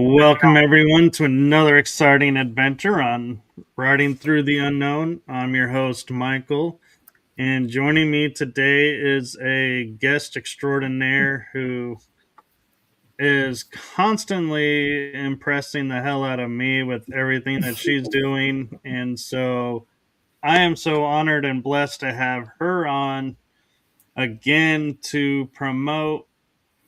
Welcome everyone to another exciting adventure on Riding Through the Unknown. I'm your host, Michael, and joining me today is a guest extraordinaire who is constantly impressing the hell out of me with everything that she's doing. And so I am so honored and blessed to have her on again to promote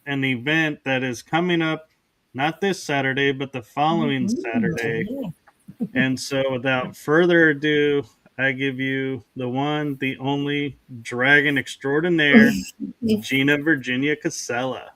an event that is coming up not this Saturday, but the following Saturday. And so, without further ado, I give you the one, the only dragon extraordinaire, Gina Virginia Casella.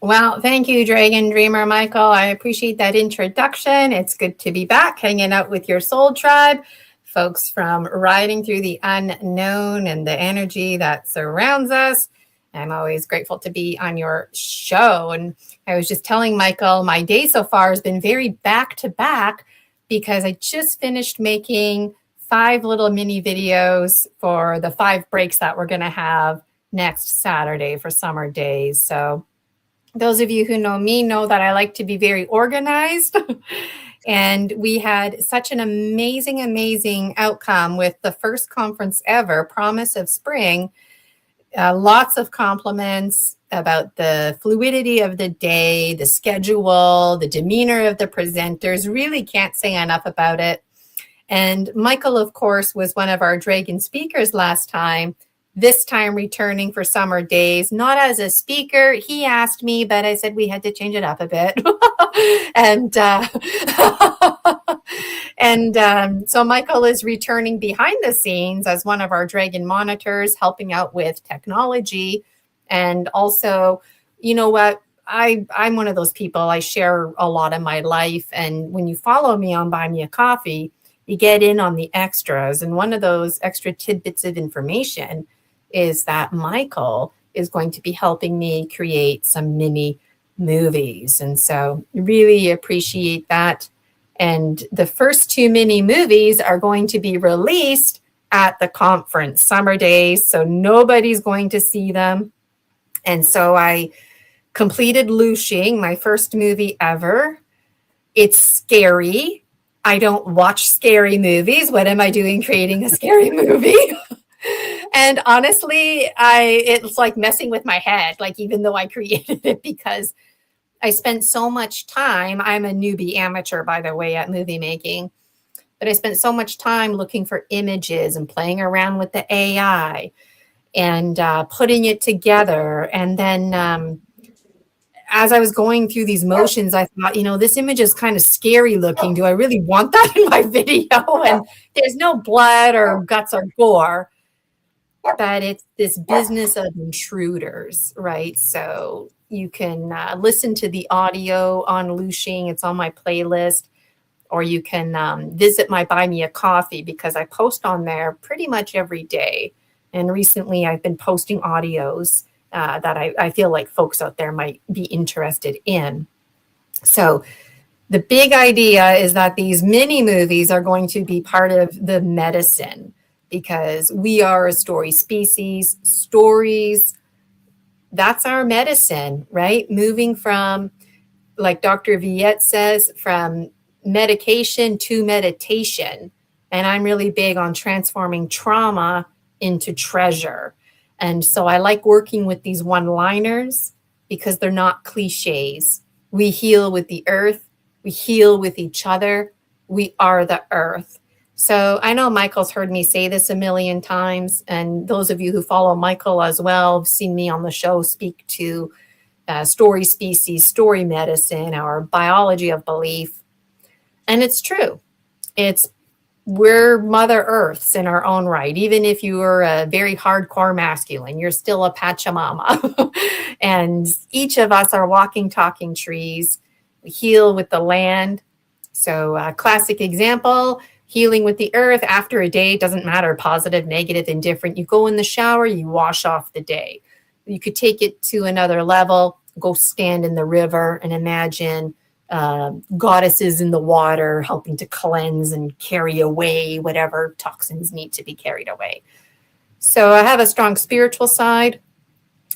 Well, thank you, Dragon Dreamer Michael. I appreciate that introduction. It's good to be back hanging out with your soul tribe, folks from Riding Through the Unknown and the energy that surrounds us. I'm always grateful to be on your show. And I was just telling Michael, my day so far has been very back to back because I just finished making 5 little mini videos for the 5 breaks that we're going to have next Saturday for summer days. So those of you who know me know that I like to be very organized. And we had such an amazing outcome with the first conference ever, Promise of Spring. Lots of compliments about the fluidity of the day, the schedule, the demeanor of the presenters. Really can't say enough about it. And Michael, of course, was one of our Dragon speakers last time. This time returning for summer days, not as a speaker. He asked me, but I said we had to change it up a bit. So Michael is returning behind the scenes as one of our Dragon monitors, helping out with technology. And also, you know what? I'm one of those people, I share a lot of my life. And when you follow me on Buy Me a Coffee, you get in on the extras. And one of those extra tidbits of information is that Michael is going to be helping me create some mini movies. And so really appreciate that. And the first 2 mini movies are going to be released at the conference summer days. So nobody's going to see them. And so I completed Lushing, my first movie ever. It's scary. I don't watch scary movies. What am I doing creating a scary movie? And honestly, it's like messing with my head, like even though I created it, because I spent so much time. I'm a newbie amateur, by the way, at movie making, but I spent so much time looking for images and playing around with the AI and putting it together. And then as I was going through these motions, I thought, this image is kind of scary looking. Do I really want that in my video? And there's no blood or guts or gore. But it's this business of intruders, right? So you can listen to the audio on Lushing. It's on my playlist. Or you can visit my Buy Me a Coffee because I post on there pretty much every day. And recently I've been posting audios that I feel like folks out there might be interested in. So the big idea is that these mini movies are going to be part of the medicine, because we are a story species. Stories, that's our medicine, right? Moving from, like Dr. Viette says, from medication to meditation. And I'm really big on transforming trauma into treasure. And so I like working with these one-liners because they're not cliches. We heal with the earth. We heal with each other. We are the earth. So I know Michael's heard me say this a million times, and those of you who follow Michael as well have seen me on the show speak to story species, story medicine, our biology of belief. And it's true. We're Mother Earths in our own right. Even if you are a very hardcore masculine, you're still a Pachamama. And each of us are walking, talking trees. We heal with the land. So a classic example, healing with the earth after a day, doesn't matter, positive, negative, indifferent. You go in the shower, you wash off the day. You could take it to another level, go stand in the river and imagine goddesses in the water helping to cleanse and carry away whatever toxins need to be carried away. So I have a strong spiritual side.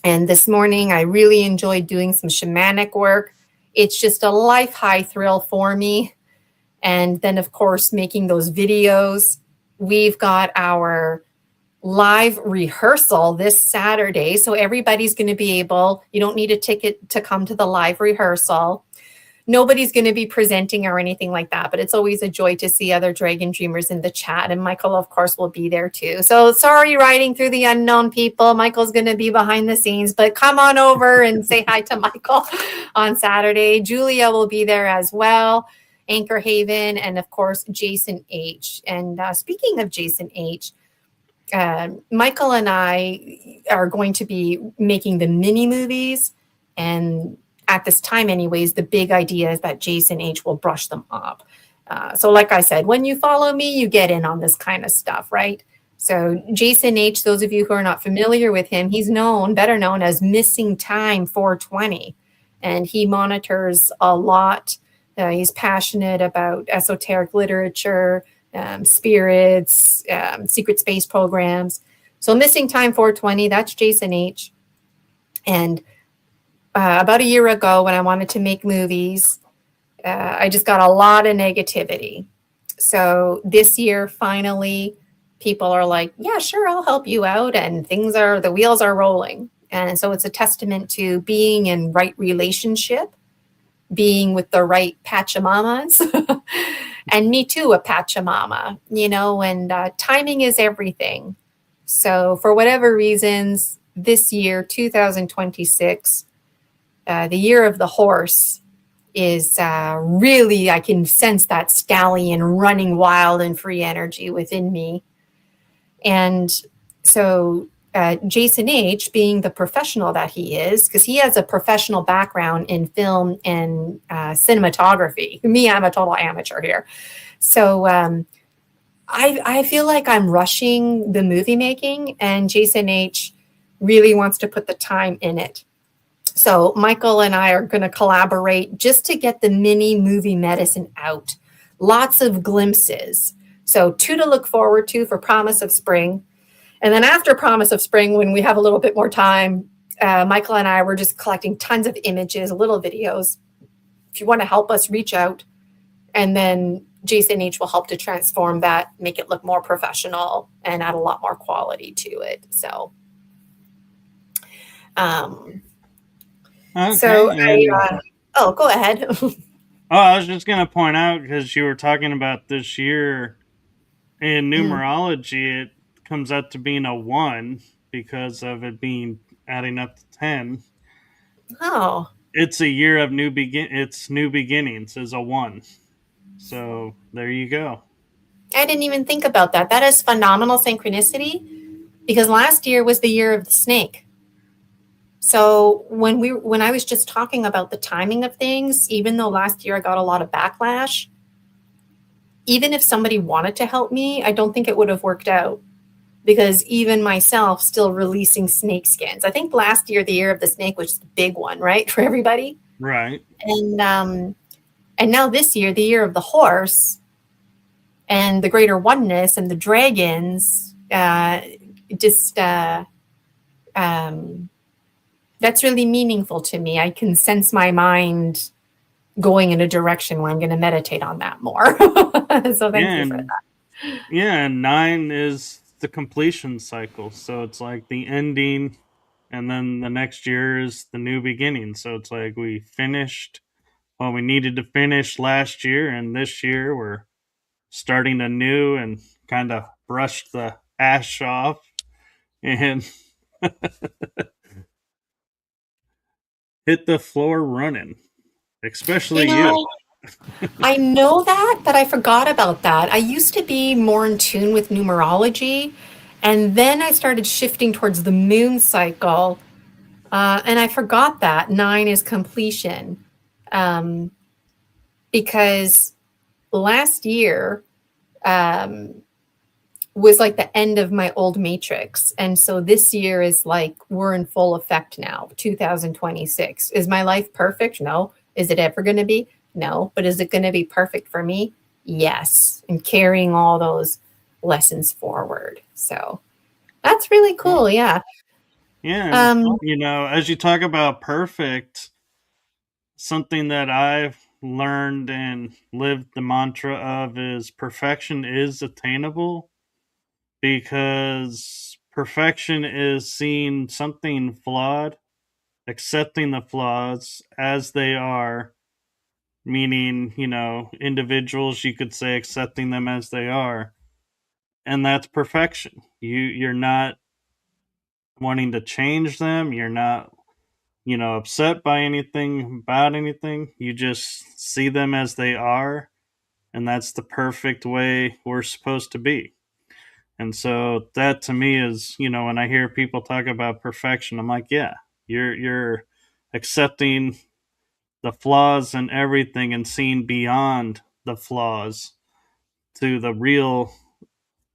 And this morning I really enjoyed doing some shamanic work. It's just a life high thrill for me. And then, of course, making those videos. We've got our live rehearsal this Saturday. So everybody's going to be able, you don't need a ticket to come to the live rehearsal. Nobody's going to be presenting or anything like that, but it's always a joy to see other Dragon Dreamers in the chat. And Michael, of course, will be there too. So sorry, riding through the unknown, people. Michael's going to be behind the scenes, but come on over and say hi to Michael on Saturday. Julia will be there as well, Anchor Haven, and of course, Jason H. And speaking of Jason H., Michael and I are going to be making the mini movies, and at this time anyways, the big idea is that Jason H will brush them up. So like I said, when you follow me, you get in on this kind of stuff, right? So Jason H, those of you who are not familiar with him, he's better known as Missing Time 420. And he monitors a lot. He's passionate about esoteric literature, spirits, secret space programs. So Missing Time 420, that's Jason H. And about a year ago, when I wanted to make movies, I just got a lot of negativity. So this year, finally, people are like, yeah, sure, I'll help you out. And the wheels are rolling. And so it's a testament to being in right relationship, being with the right Pachamamas, and me too, a Pachamama, and timing is everything. So for whatever reasons, this year, 2026, the year of the horse is really, I can sense that stallion running wild and free energy within me. And so Jason H, being the professional that he is, because he has a professional background in film and cinematography. Me, I'm a total amateur here. So I feel like I'm rushing the movie making, and Jason H really wants to put the time in it. So Michael and I are going to collaborate just to get the mini movie medicine out. Lots of glimpses. So 2 to look forward to for Promise of Spring. And then after Promise of Spring, when we have a little bit more time, Michael and I were just collecting tons of images, little videos. If you want to help us, reach out. And then Jason H will help to transform that, make it look more professional, and add a lot more quality to it. So, Okay. so go ahead. I was just going to point out, because you were talking about this year in numerology, it comes out to being a 1 because of it being adding up to 10. Oh. It's a year of new beginnings is a 1. So there you go. I didn't even think about that. That is phenomenal synchronicity, because last year was the year of the snake. So when I was just talking about the timing of things, even though last year I got a lot of backlash, even if somebody wanted to help me, I don't think it would have worked out, because even myself still releasing snake skins. I think last year, the year of the snake, was the big one, right, for everybody. Right. And now this year, the year of the horse and the greater oneness and the dragons, that's really meaningful to me. I can sense my mind going in a direction where I'm going to meditate on that more. So thank you for that. Yeah, and 9 is the completion cycle. So it's like the ending, and then the next year is the new beginning. So it's like we finished what we needed to finish last year, and this year we're starting anew and kind of brushed the ash off and hit the floor running. Especially you. I know that, but I forgot about that. I used to be more in tune with numerology, and then I started shifting towards the moon cycle, and I forgot that 9 is completion, because last year was like the end of my old matrix, and so this year is like we're in full effect now. 2026. Is my life perfect? No. Is it ever going to be? No. But is it going to be perfect for me? Yes. And carrying all those lessons forward. So that's really cool. Yeah. Yeah. As you talk about perfect, something that I've learned and lived the mantra of is perfection is attainable, because perfection is seeing something flawed, accepting the flaws as they are, meaning, individuals, you could say, accepting them as they are. And that's perfection. You're not wanting to change them. You're not, upset by anything about anything. You just see them as they are, and that's the perfect way we're supposed to be. And so that to me is, when I hear people talk about perfection, I'm like, yeah, you're accepting the flaws and everything and seeing beyond the flaws to the real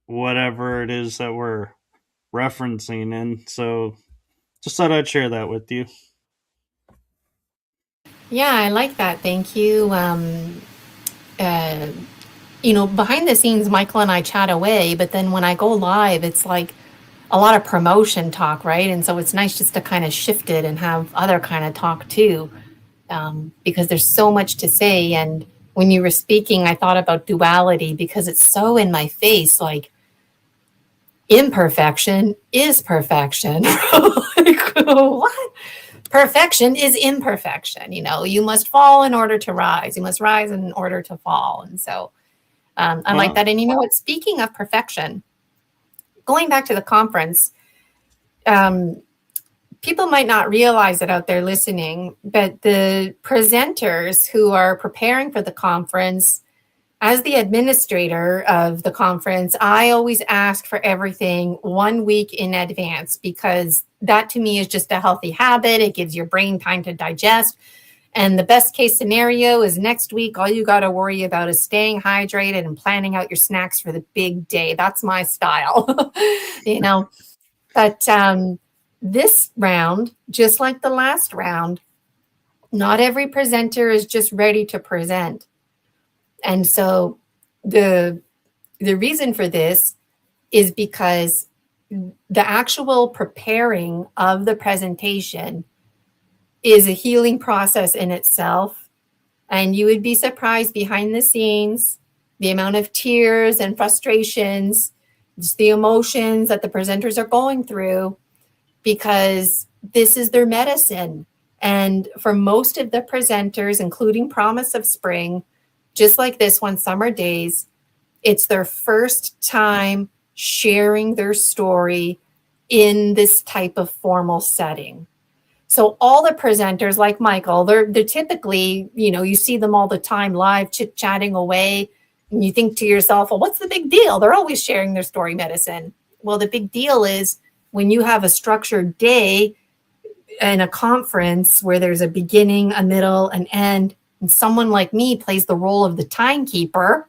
whatever it is that we're referencing. And so just thought I'd share that with you. Yeah, I like that. Thank you. Uh, behind the scenes, Michael and I chat away, but then when I go live, it's like a lot of promotion talk, right? And so it's nice just to kind of shift it and have other kind of talk too, because there's so much to say. And when you were speaking, I thought about duality because it's so in my face, like imperfection is perfection. Like, what? Perfection is imperfection. You must fall in order to rise. You must rise in order to fall. And so I like Well, that. And you know what? Speaking of perfection, going back to the conference, people might not realize it out there listening, but the presenters who are preparing for the conference, as the administrator of the conference, I always ask for everything 1 week in advance because that to me is just a healthy habit. It gives your brain time to digest. And the best case scenario is next week, all you got to worry about is staying hydrated and planning out your snacks for the big day. That's my style, you know. But this round, just like the last round, not every presenter is just ready to present. And so the reason for this is because the actual preparing of the presentation is a healing process in itself. And you would be surprised behind the scenes, the amount of tears and frustrations, just the emotions that the presenters are going through, because this is their medicine. And for most of the presenters, including Promise of Spring, just like this one, Summer Days, it's their first time sharing their story in this type of formal setting. So all the presenters, like Michael, they're typically, you see them all the time live chit-chatting away, and you think to yourself, well, what's the big deal? They're always sharing their story medicine. Well, the big deal is when you have a structured day and a conference where there's a beginning, a middle, an end, and someone like me plays the role of the timekeeper,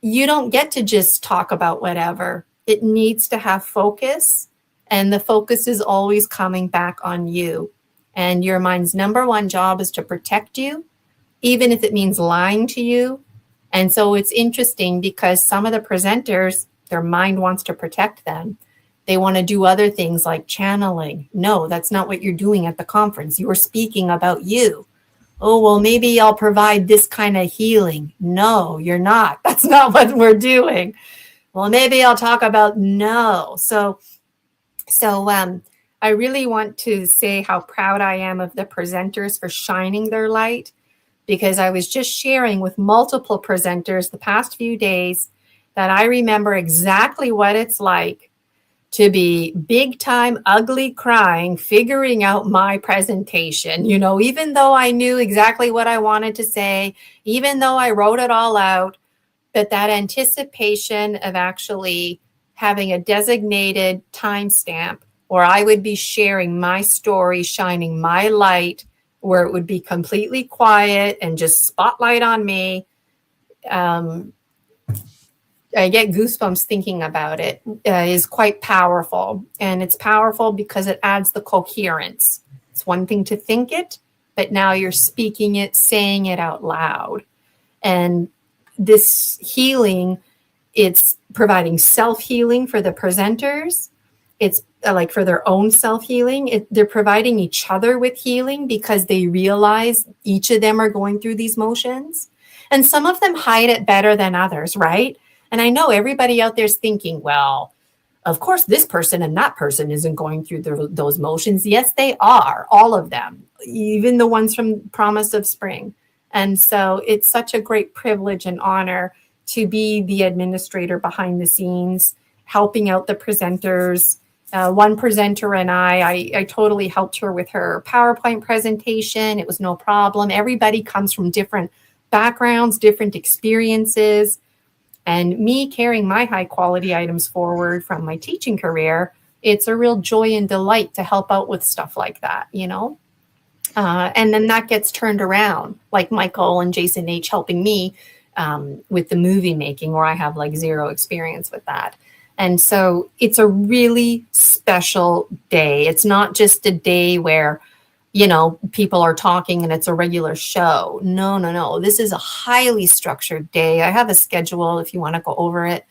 you don't get to just talk about whatever. It needs to have focus, and the focus is always coming back on you. And your mind's number one job is to protect you, even if it means lying to you. And so it's interesting because some of the presenters, their mind wants to protect them. They want to do other things like channeling. No, that's not what you're doing at the conference. You are speaking about you. Oh, well, maybe I'll provide this kind of healing. No, you're not. That's not what we're doing. Well, maybe I'll talk about no. So I really want to say how proud I am of the presenters for shining their light, because I was just sharing with multiple presenters the past few days that I remember exactly what it's like to be big time ugly crying, figuring out my presentation, even though I knew exactly what I wanted to say, even though I wrote it all out, but that anticipation of actually having a designated timestamp where I would be sharing my story, shining my light, where it would be completely quiet and just spotlight on me. I get goosebumps thinking about it, is quite powerful. And it's powerful because it adds the coherence. It's one thing to think it, but now you're speaking it, saying it out loud. And this healing, it's providing self-healing for the presenters. It's like for their own self-healing. They're providing each other with healing because they realize each of them are going through these motions. And some of them hide it better than others, right? And I know everybody out there's thinking, well, of course, this person and that person isn't going through those motions. Yes, they are, all of them, even the ones from Promise of Spring. And so it's such a great privilege and honor to be the administrator behind the scenes, helping out the presenters. One presenter and I totally helped her with her PowerPoint presentation. It was no problem. Everybody comes from different backgrounds, different experiences. And me carrying my high quality items forward from my teaching career, it's a real joy and delight to help out with stuff like that, you know? And then that gets turned around, like Michael and Jason H helping me with the movie making, where I have like zero experience with that. And so it's a really special day. It's not just a day where, you know, people are talking and it's a regular show. No. This is a highly structured day. I have a schedule if you want to go over it.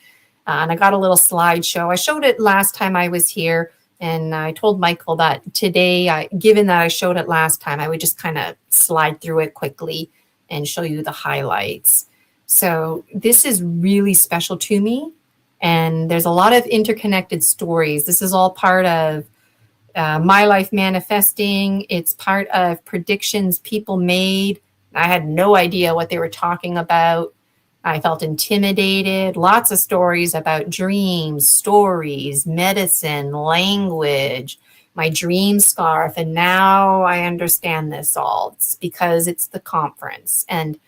And I got a little slideshow. I showed it last time I was here. And I told Michael that today, given that I showed it last time, I would just kind of slide through it quickly and show you the highlights. So this is really special to me. And there's a lot of interconnected stories. This is all part of My Life Manifesting. It's part of predictions people made. I had no idea what they were talking about. I felt intimidated. Lots of stories about dreams, stories, medicine, language, my dream scarf. And now I understand this all. It's because it's the conference. And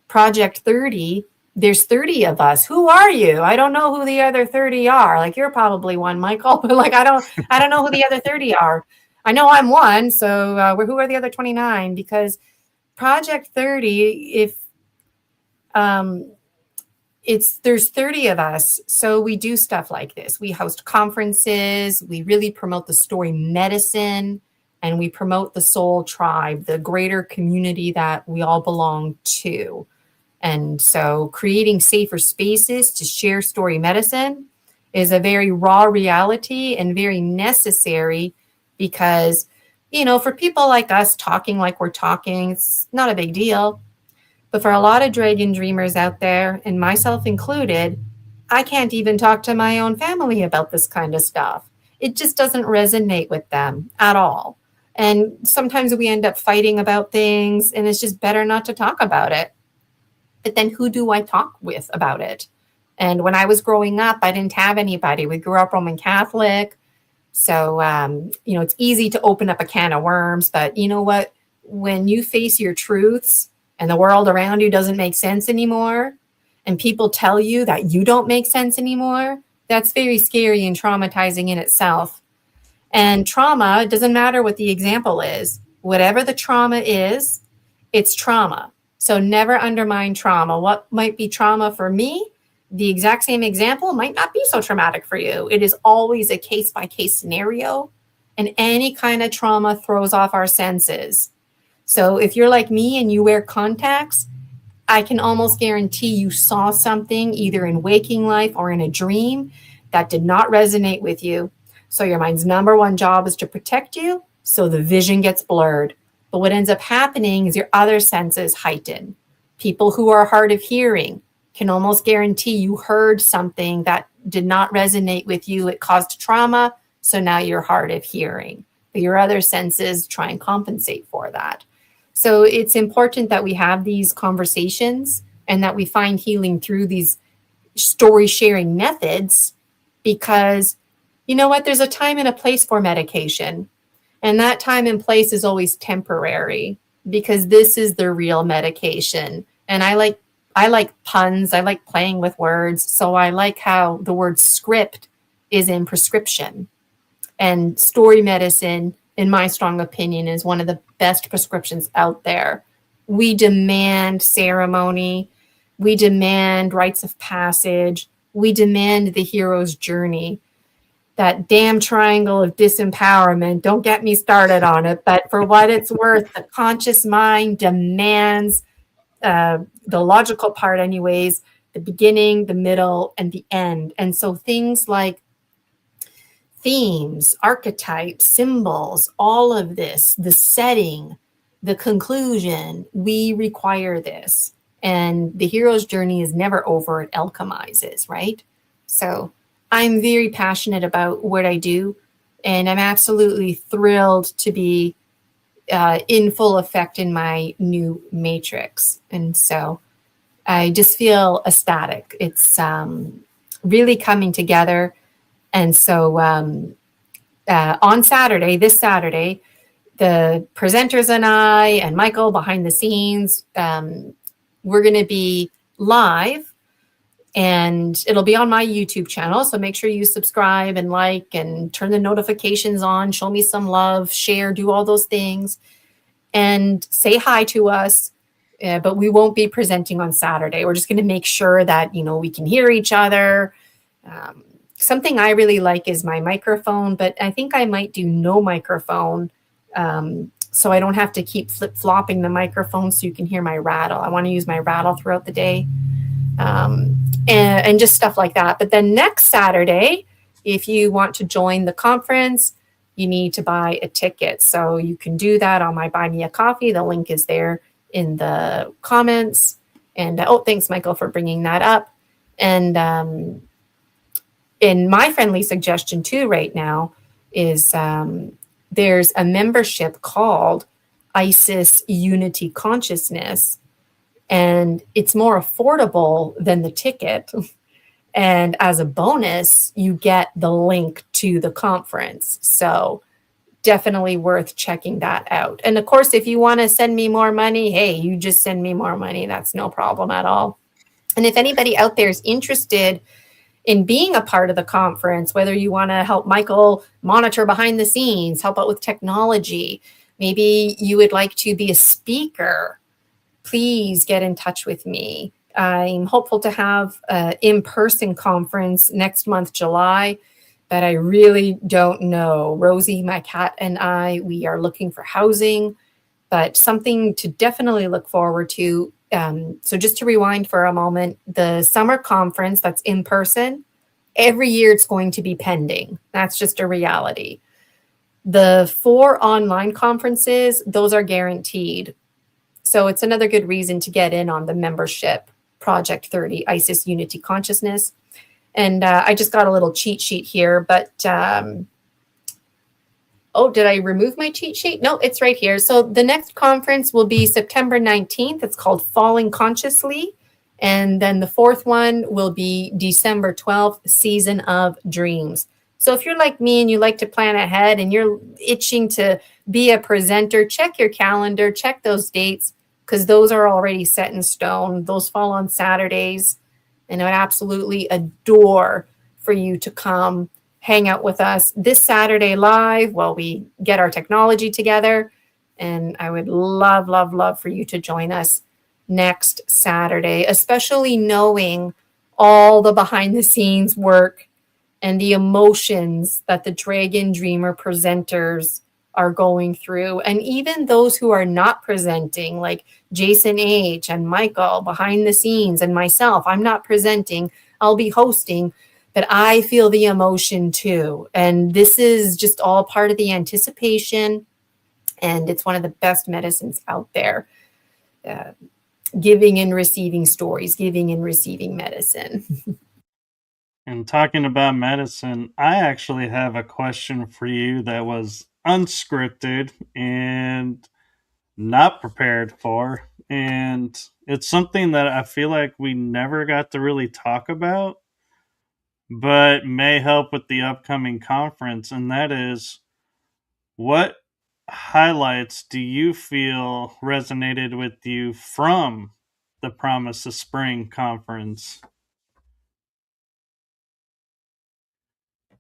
Project 30, there's 30 of us. Who are you? I don't know who the other 30 are. Like, you're probably one, Michael, but like I don't know who the other 30 are. I know I'm one. So who are the other 29? Because Project 30, there's 30 of us. So we do stuff like this. We host conferences. We really promote the story medicine, and we promote the soul tribe, the greater community that we all belong to. And so creating safer spaces to share story medicine is a very raw reality and very necessary because, you know, for people like us talking like we're talking, it's not a big deal. But for a lot of dragon dreamers out there, and myself included, I can't even talk to my own family about this kind of stuff. It just doesn't resonate with them at all. And sometimes we end up fighting about things, and it's just better not to talk about it. But then who do I talk with about it? And when I was growing up, I didn't have anybody. We grew up Roman Catholic. So, you know, it's easy to open up a can of worms. But you know what? When you face your truths, and the world around you doesn't make sense anymore, and people tell you that you don't make sense anymore, that's very scary and traumatizing in itself. And trauma, it doesn't matter what the example is. Whatever the trauma is, it's trauma. So never undermine trauma. What might be trauma for me, the exact same example might not be so traumatic for you. It is always a case-by-case scenario, and any kind of trauma throws off our senses. So if you're like me and you wear contacts, I can almost guarantee you saw something either in waking life or in a dream that did not resonate with you. So your mind's number one job is to protect you, so the vision gets blurred. But what ends up happening is your other senses heighten. People who are hard of hearing can almost guarantee you heard something that did not resonate with you. It caused trauma, so now you're hard of hearing. But your other senses try and compensate for that. So it's important that we have these conversations and that we find healing through these story sharing methods, because you know what? There's a time and a place for medication. And that time and place is always temporary, because this is the real medication. And I like puns. I like playing with words. So I like how the word script is in prescription. And story medicine, in my strong opinion, is one of the best prescriptions out there. We demand ceremony. We demand rites of passage. We demand the hero's journey. That damn triangle of disempowerment, don't get me started on it, but for what it's worth, the conscious mind demands the logical part anyways, the beginning, the middle, and the end. And so things like themes, archetypes, symbols, all of this, the setting, the conclusion, we require this. And the hero's journey is never over, it alchemizes, right? So I'm very passionate about what I do, and I'm absolutely thrilled to be in full effect in my new matrix. And so I just feel ecstatic. It's really coming together. And so on Saturday, this Saturday, the presenters and I and Michael behind the scenes, we're going to be live, and it'll be on my YouTube channel. So make sure you subscribe and like and turn the notifications on, show me some love, share, do all those things, and say hi to us. But we won't be presenting on Saturday. We're just going to make sure that, we can hear each other. Something I really like is my microphone, but I think I might do no microphone. So I don't have to keep flip-flopping the microphone so you can hear my rattle. I want to use my rattle throughout the day. And just stuff like that. But then next Saturday, if you want to join the conference, you need to buy a ticket. So you can do that on my Buy Me a Coffee. The link is there in the comments. And thanks, Michael, for bringing that up. And in my friendly suggestion too right now is there's a membership called ISIS Unity Consciousness, and it's more affordable than the ticket. And as a bonus, you get the link to the conference. So definitely worth checking that out. And of course, if you want to send me more money, hey, you just send me more money. That's no problem at all. And if anybody out there is interested in being a part of the conference, whether you want to help Michael monitor behind the scenes, help out with technology, maybe you would like to be a speaker, please get in touch with me. I'm hopeful to have an in-person conference next month, July, but I really don't know. Rosie, my cat, and I, we are looking for housing, but something to definitely look forward to. So just to rewind for a moment, the summer conference that's in person, every year it's going to be pending. That's just a reality. The 4 online conferences, those are guaranteed. So it's another good reason to get in on the membership, Project 30, ISIS Unity Consciousness. And I just got a little cheat sheet here, but did I remove my cheat sheet? No, it's right here. So the next conference will be September 19th. It's called Falling Consciously. And then the 4th one will be December 12th, Season of Dreams. So if you're like me and you like to plan ahead and you're itching to be a presenter, check your calendar, check those dates, because those are already set in stone. Those fall on Saturdays. And I would absolutely adore for you to come hang out with us this Saturday live while we get our technology together. And I would love, love, love for you to join us next Saturday, especially knowing all the behind the scenes work and the emotions that the Dragon Dreamer presenters are going through. And even those who are not presenting, like Jason H. and Michael behind the scenes, and myself, I'm not presenting, I'll be hosting, but I feel the emotion too. And this is just all part of the anticipation. And it's one of the best medicines out there. Giving and receiving stories, giving and receiving medicine. And talking about medicine, I actually have a question for you that was unscripted and not prepared for. And it's something that I feel like we never got to really talk about, but may help with the upcoming conference. And that is, what highlights do you feel resonated with you from the Promise of Spring conference?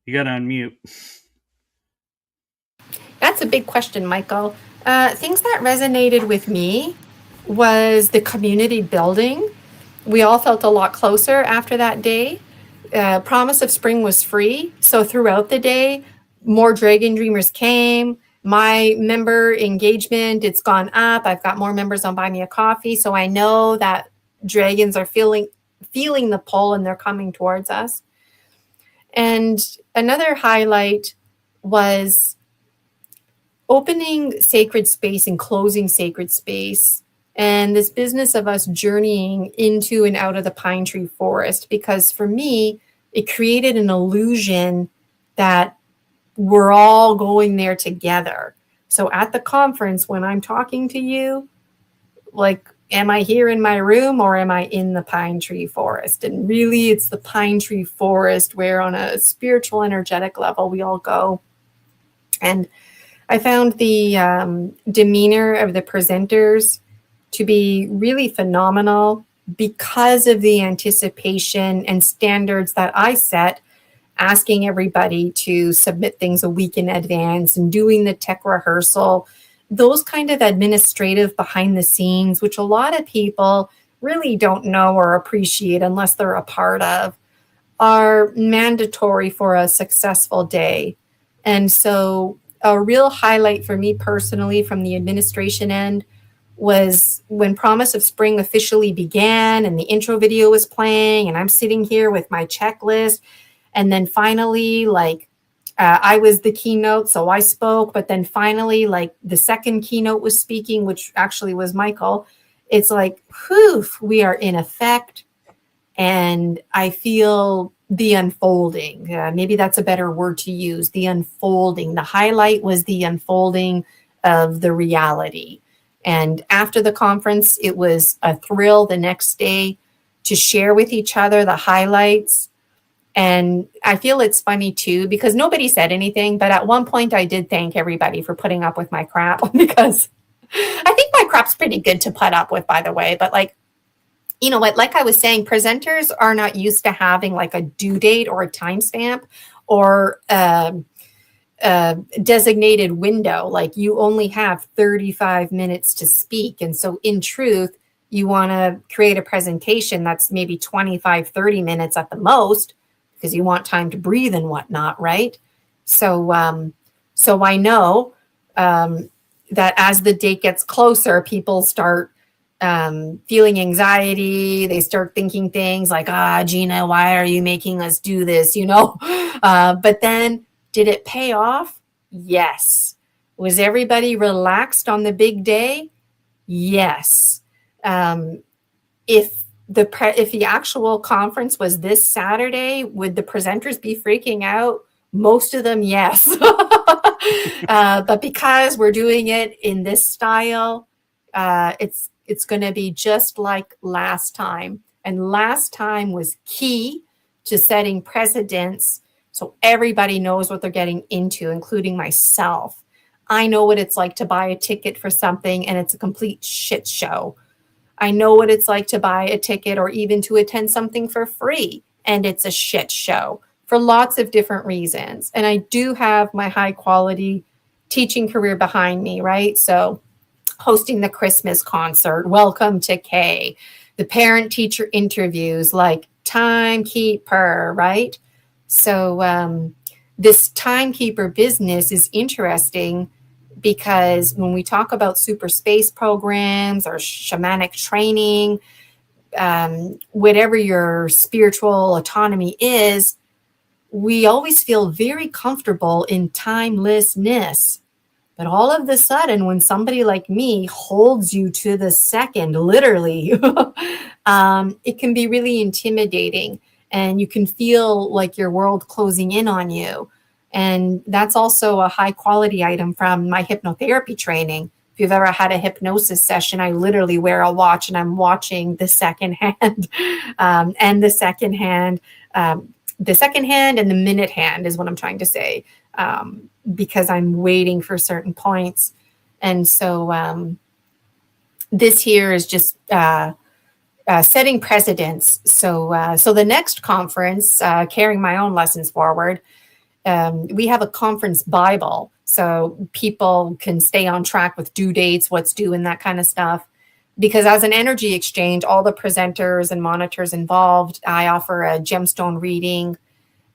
You got to unmute. That's a big question, Michael. Things that resonated with me was the community building. We all felt a lot closer after that day. Promise of Spring was free. So throughout the day, more Dragon Dreamers came. My member engagement, it's gone up. I've got more members on Buy Me a Coffee. So I know that dragons are feeling the pull and they're coming towards us. And another highlight was opening sacred space and closing sacred space, and this business of us journeying into and out of the pine tree forest, because for me, it created an illusion that we're all going there together. So at the conference, when I'm talking to you, like, am I here in my room or am I in the pine tree forest? And really, it's the pine tree forest where, on a spiritual, energetic level, we all go. And I found the demeanor of the presenters to be really phenomenal because of the anticipation and standards that I set, asking everybody to submit things a week in advance and doing the tech rehearsal, those kind of administrative behind the scenes, which a lot of people really don't know or appreciate unless they're a part of, are mandatory for a successful day. And so a real highlight for me personally from the administration end was when Promise of Spring officially began and the intro video was playing and I'm sitting here with my checklist. And then finally, I was the keynote, so I spoke. But then finally, the second keynote was speaking, which actually was Michael. It's like, poof, we are in effect. And I feel the unfolding. Maybe that's a better word to use, the unfolding. The highlight was the unfolding of the reality. And after the conference, it was a thrill the next day to share with each other the highlights. And I feel it's funny too, because nobody said anything, but at one point I did thank everybody for putting up with my crap, because I think my crap's pretty good to put up with, by the way. But you know what, like I was saying, presenters are not used to having like a due date or a timestamp or a designated window. Like, you only have 35 minutes to speak. And so in truth, you want to create a presentation that's maybe 25, 30 minutes at the most, because you want time to breathe and whatnot, right? So I know that as the date gets closer, people start feeling anxiety. They start thinking things like, Gina, why are you making us do this? But then, did it pay off? Yes. Was everybody relaxed on the big day? Yes. If the actual conference was this Saturday, would the presenters be freaking out? Most of them, yes. But because we're doing it in this style, it's going to be just like last time. And last time was key to setting precedents, so everybody knows what they're getting into, including myself. I know what it's like to buy a ticket for something and it's a complete shit show. I know what it's like to buy a ticket or even to attend something for free, and it's a shit show for lots of different reasons. And I do have my high quality teaching career behind me, right? So hosting the Christmas concert, Welcome to K, the parent teacher interviews, like timekeeper, right? So this timekeeper business is interesting, because when we talk about super space programs or shamanic training, whatever your spiritual autonomy is, we always feel very comfortable in timelessness. But all of a sudden, when somebody like me holds you to the second, literally, it can be really intimidating, and you can feel like your world closing in on you. And that's also a high quality item from my hypnotherapy training. If you've ever had a hypnosis session, I literally wear a watch and I'm watching the second hand and the second hand. The second hand and the minute hand is what I'm trying to say, because I'm waiting for certain points. And so this here is just setting precedents. So the next conference, carrying my own lessons forward, we have a conference Bible, so people can stay on track with due dates, what's due, and that kind of stuff. Because as an energy exchange, all the presenters and monitors involved, I offer a gemstone reading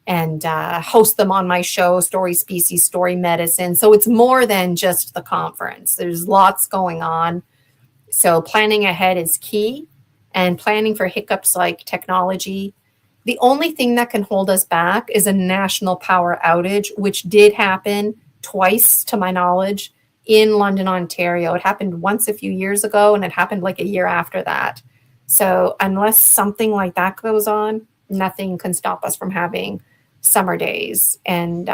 and host them on my show, Story Species, Story Medicine. So it's more than just the conference. There's lots going on. So planning ahead is key, and planning for hiccups like technology The only thing that can hold us back is a national power outage, which did happen twice, to my knowledge, in London, Ontario. It happened once a few years ago, and it happened like a year after that. So, unless something like that goes on, nothing can stop us from having summer days. And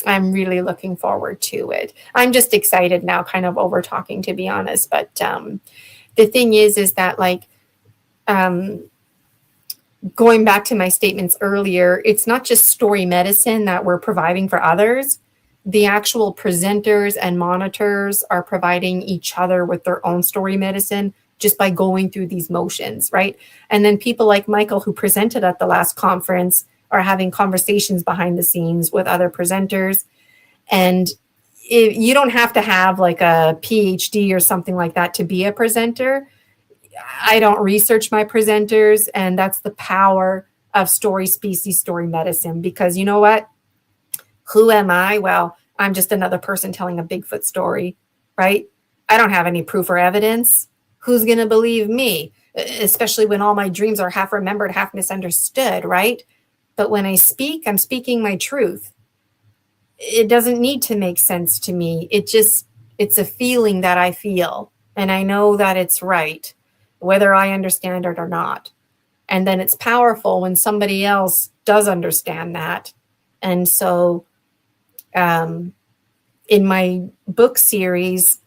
I'm really looking forward to it. I'm just excited now, kind of over talking, to be honest. But the thing is that like, um, going back to my statements earlier, it's not just story medicine that we're providing for others. The actual presenters and monitors are providing each other with their own story medicine just by going through these motions, right? And then people like Michael, who presented at the last conference, are having conversations behind the scenes with other presenters. And you don't have to have like a PhD or something like that to be a presenter. I don't research my presenters, and that's the power of story species, story medicine. Because you know what? Who am I? Well, I'm just another person telling a Bigfoot story, right? I don't have any proof or evidence. Who's going to believe me? Especially when all my dreams are half remembered, half misunderstood, right? But when I speak, I'm speaking my truth. It doesn't need to make sense to me. It's a feeling that I feel, and I know that it's right, whether I understand it or not. And then it's powerful when somebody else does understand that. And so, in my book series,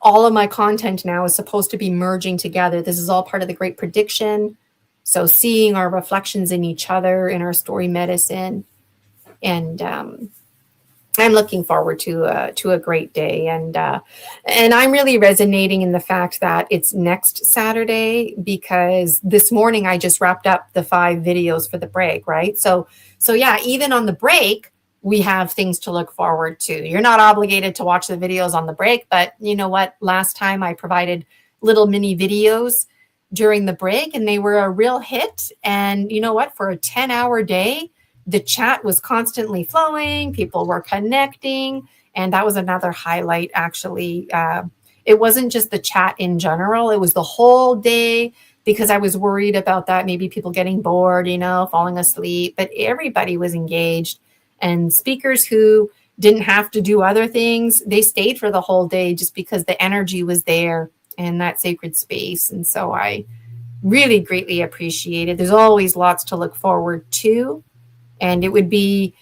all of my content now is supposed to be merging together. This is all part of the Great Prediction. So seeing our reflections in each other in our story medicine. And I'm looking forward to a great day, and I'm really resonating in the fact that it's next Saturday, because this morning I just wrapped up the 5 videos for the break, right? So yeah, even on the break we have things to look forward to. You're not obligated to watch the videos on the break, but you know what? Last time I provided little mini videos during the break, and they were a real hit. And you know what? For a 10-hour day, the chat was constantly flowing, people were connecting, and that was another highlight, actually. It wasn't just the chat in general, it was the whole day, because I was worried about that, maybe people getting bored, falling asleep, but everybody was engaged. And speakers who didn't have to do other things, they stayed for the whole day just because the energy was there in that sacred space. And so I really greatly appreciate it. There's always lots to look forward to. And it would be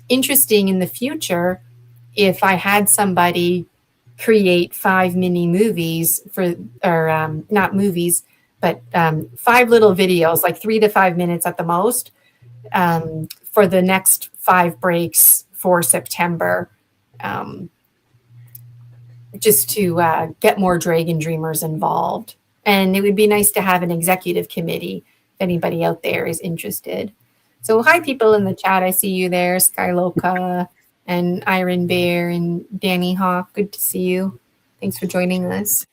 interesting in the future if I had somebody create 5 mini movies or not movies, but 5 little videos, like 3 to 5 minutes at the most, for the next 5 breaks for September, just to get more Dragon Dreamers involved. And it would be nice to have an executive committee if anybody out there is interested. So hi, people in the chat. I see you there, Skyloka and Iron Bear and Danny Hawk. Good to see you. Thanks for joining us.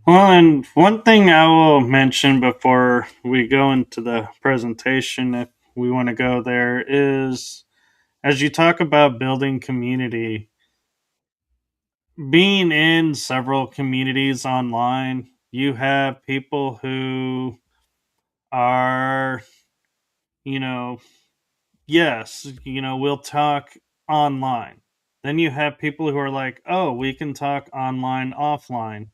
Well, and one thing I will mention before we go into the presentation, if we want to go there, is as you talk about building community, being in several communities online, you have people who are, you know, yes, we'll talk online. Then you have people who are like, oh, we can talk online, offline.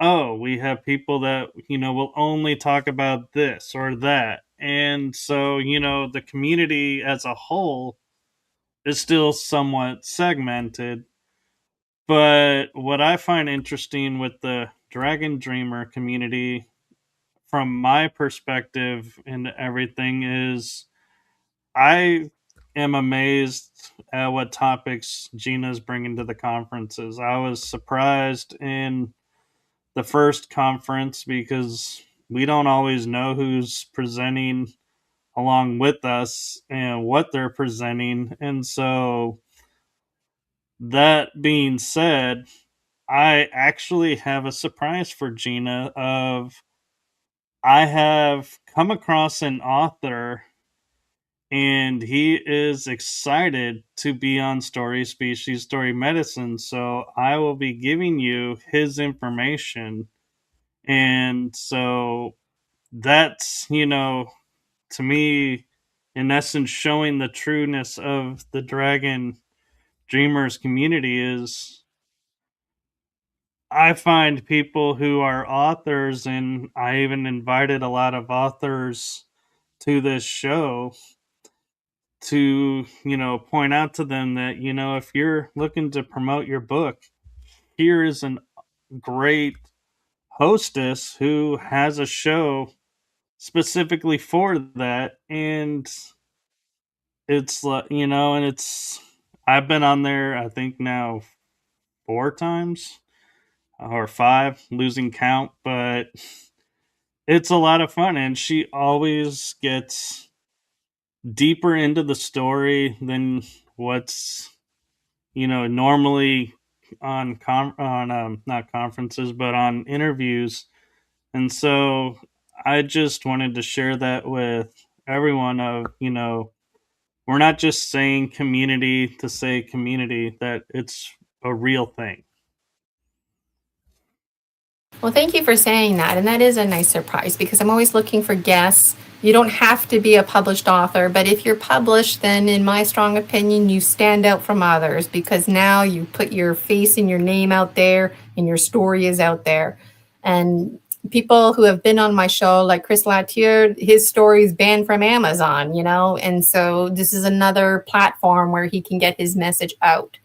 Oh, we have people that, will only talk about this or that. And so, the community as a whole is still somewhat segmented. But what I find interesting with the Dragon Dreamer community, from my perspective and everything, is I am amazed at what topics Gina's bringing to the conferences. I was surprised in the first conference because we don't always know who's presenting along with us and what they're presenting. And so, that being said, I actually have a surprise for Gina of I have come across an author and he is excited to be on Story Species, Story Medicine. So I will be giving you his information. And so that's, to me, in essence, showing the trueness of the Dragon Dreamers community is I find people who are authors, and I even invited a lot of authors to this show to, point out to them that, if you're looking to promote your book, here is a great hostess who has a show specifically for that. And it's like, and I've been on there, I think now 4 times or 5, losing count, but it's a lot of fun. And she always gets deeper into the story than what's, normally on not conferences, but on interviews. And so I just wanted to share that with everyone of, we're not just saying community to say community, that it's a real thing. Well, thank you for saying that. And that is a nice surprise because I'm always looking for guests. You don't have to be a published author, but if you're published, then in my strong opinion, you stand out from others because now you put your face and your name out there and your story is out there. And people who have been on my show, like Chris Latier, his story is banned from Amazon, and so this is another platform where he can get his message out.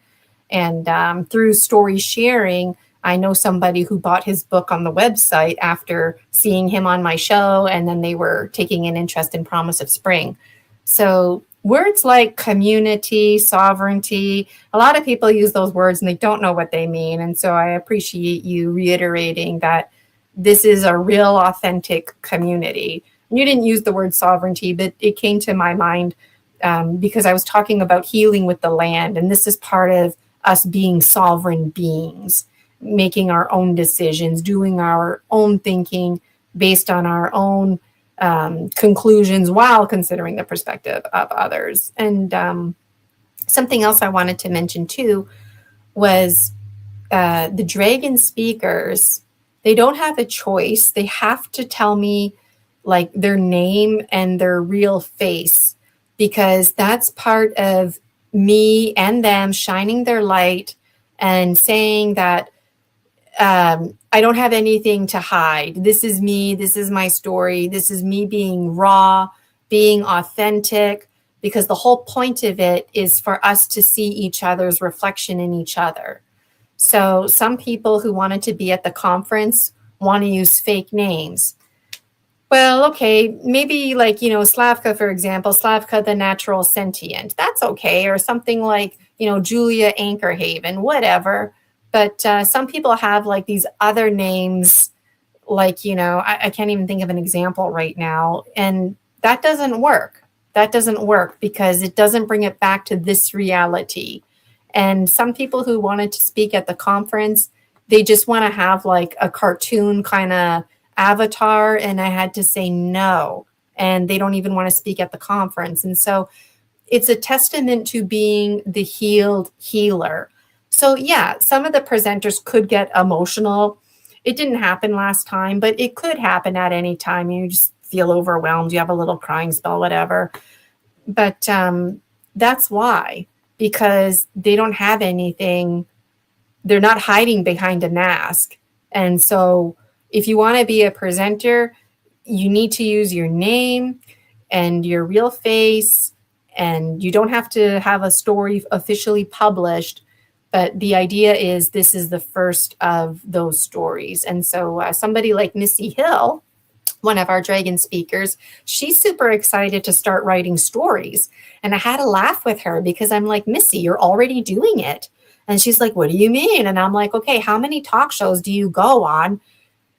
And through story sharing, I know somebody who bought his book on the website after seeing him on my show, and then they were taking an interest in Promise of Spring. So words like community, sovereignty, a lot of people use those words and they don't know what they mean. And so I appreciate you reiterating that this is a real, authentic community. You didn't use the word sovereignty, but it came to my mind because I was talking about healing with the land. And this is part of us being sovereign beings, making our own decisions, doing our own thinking based on our own conclusions while considering the perspective of others. And something else I wanted to mention too was the dragon speakers. They don't have a choice. They have to tell me like their name and their real face, because that's part of me and them shining their light and saying that I don't have anything to hide. This is me. This is my story. This is me being raw, being authentic, because the whole point of it is for us to see each other's reflection in each other. So some people who wanted to be at the conference want to use fake names. Well, okay, maybe like, Slavka, for example, Slavka the Natural Sentient. That's okay. Or something like, Julia Anchorhaven, whatever. But some people have like these other names, like, I can't even think of an example right now. And that doesn't work. That doesn't work because it doesn't bring it back to this reality. And some people who wanted to speak at the conference, they just want to have like a cartoon kind of avatar. And I had to say no. And they don't even want to speak at the conference. And so it's a testament to being the healed healer. So yeah, some of the presenters could get emotional. It didn't happen last time, but it could happen at any time. You just feel overwhelmed. You have a little crying spell, whatever. But that's why, because they don't have anything. They're not hiding behind a mask. And so if you want to be a presenter, you need to use your name and your real face, and you don't have to have a story officially published. But the idea is this is the first of those stories. And so somebody like Missy Hill, one of our dragon speakers, she's super excited to start writing stories. And I had a laugh with her because I'm like, Missy, you're already doing it. And she's like, what do you mean? And I'm like, okay, how many talk shows do you go on?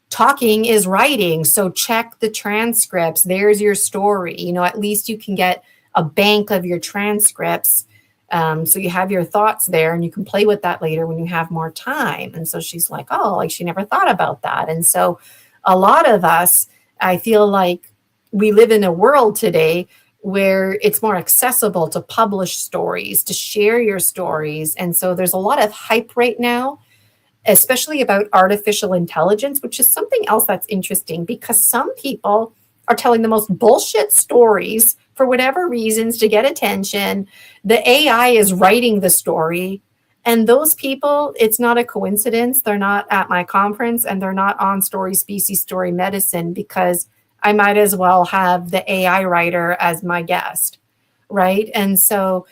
Talking is writing. So check the transcripts. There's your story. At least you can get a bank of your transcripts. So you have your thoughts there and you can play with that later when you have more time. And so she's like, oh, like she never thought about that. And so a lot of us, I feel like we live in a world today where it's more accessible to publish stories, to share your stories. And so there's a lot of hype right now, especially about artificial intelligence, which is something else that's interesting because some people are telling the most bullshit stories for whatever reasons to get attention. The AI is writing the story. And those people, it's not a coincidence. They're not at my conference and they're not on Story Species Story Medicine because I might as well have the AI writer as my guest. Right. And so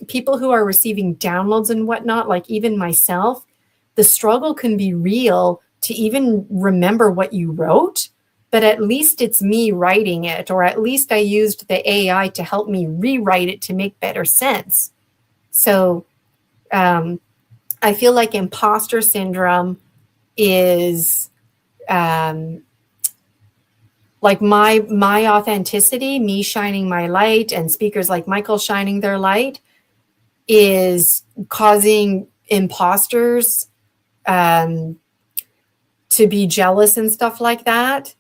people who are receiving downloads and whatnot, like even myself, the struggle can be real to even remember what you wrote, but at least it's me writing it, or at least I used the AI to help me rewrite it to make better sense. So I feel like imposter syndrome is like my authenticity, me shining my light, and speakers like Michael shining their light is causing imposters to be jealous and stuff like that,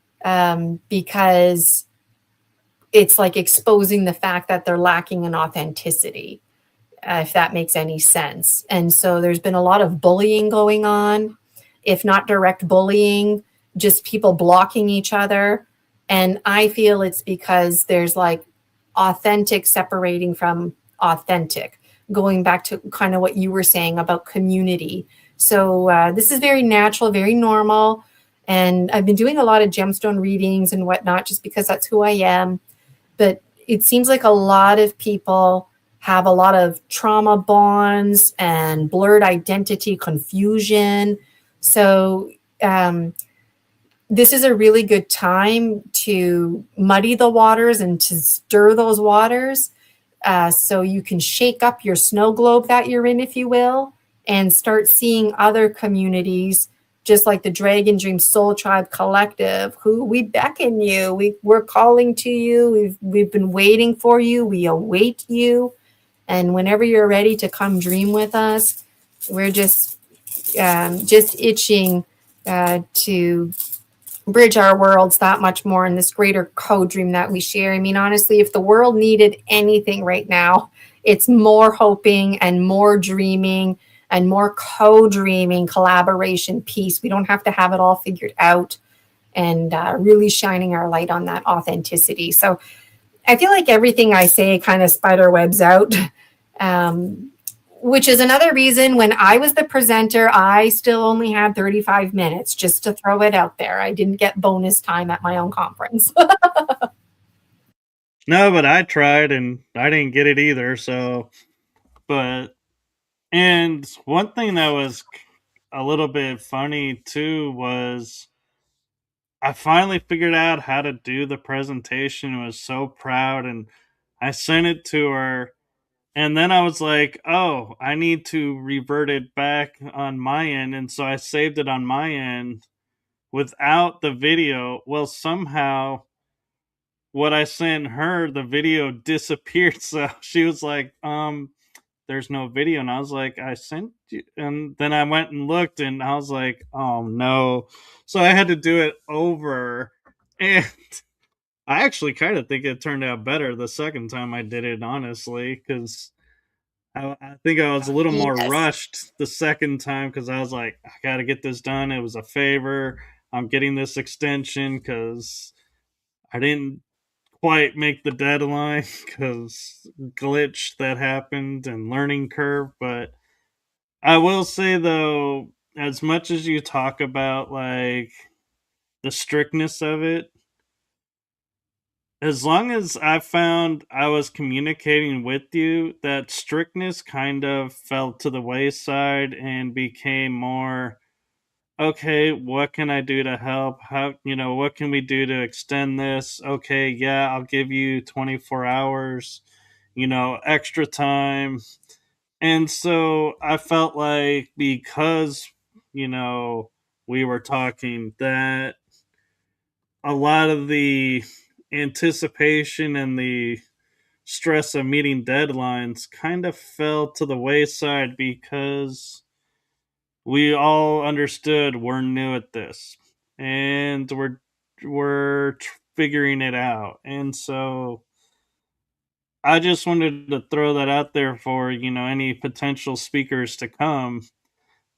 because it's like exposing the fact that they're lacking in authenticity, if that makes any sense. And so there's been a lot of bullying going on, if not direct bullying, just people blocking each other. And I feel it's because there's like authentic separating from authentic, going back to kind of what you were saying about community. So this is very natural, very normal. And I've been doing a lot of gemstone readings and whatnot just because that's who I am. But it seems like a lot of people have a lot of trauma bonds and blurred identity confusion. So this is a really good time to muddy the waters and to stir those waters, so you can shake up your snow globe that you're in, if you will, and start seeing other communities, just like the Dragon Dream Soul Tribe Collective, who we beckon you. We're calling to you. We've been waiting for you. We await you. And whenever you're ready to come dream with us, we're just itching to bridge our worlds that much more in this greater co-dream that we share. I mean, honestly, if the world needed anything right now, it's more hoping and more dreaming and more co-dreaming, collaboration, peace. We don't have to have it all figured out, and really shining our light on that authenticity. So I feel like everything I say kind of spider webs out. Which is another reason when I was the presenter, I still only had 35 minutes, just to throw it out there. I didn't get bonus time at my own conference. No, but I tried and I didn't get it either. So, but, and one thing that was a little bit funny too was I finally figured out how to do the presentation. I was so proud and I sent it to her. And then I was like, oh, I need to revert it back on my end. And so I saved it on my end without the video. Well, somehow what I sent her, the video disappeared. So she was like, there's no video. And I was like, I sent you. And then I went and looked and I was like, oh no. So I had to do it over. And I actually kind of think it turned out better the second time I did it, honestly, because I think I was a little more Yes. rushed the second time because I was like, I got to get this done. It was a favor. I'm getting this extension because I didn't quite make the deadline because glitch that happened and learning curve. But I will say though, as much as you talk about like the strictness of it, as long as I found I was communicating with you, that strictness kind of fell to the wayside and became more okay, what can I do to help? How, what can we do to extend this? Okay, yeah, I'll give you 24 hours, extra time. And so I felt like because, you know, we were talking that a lot of the anticipation and the stress of meeting deadlines kind of fell to the wayside because we all understood we're new at this and we're figuring it out. And so I just wanted to throw that out there for, any potential speakers to come,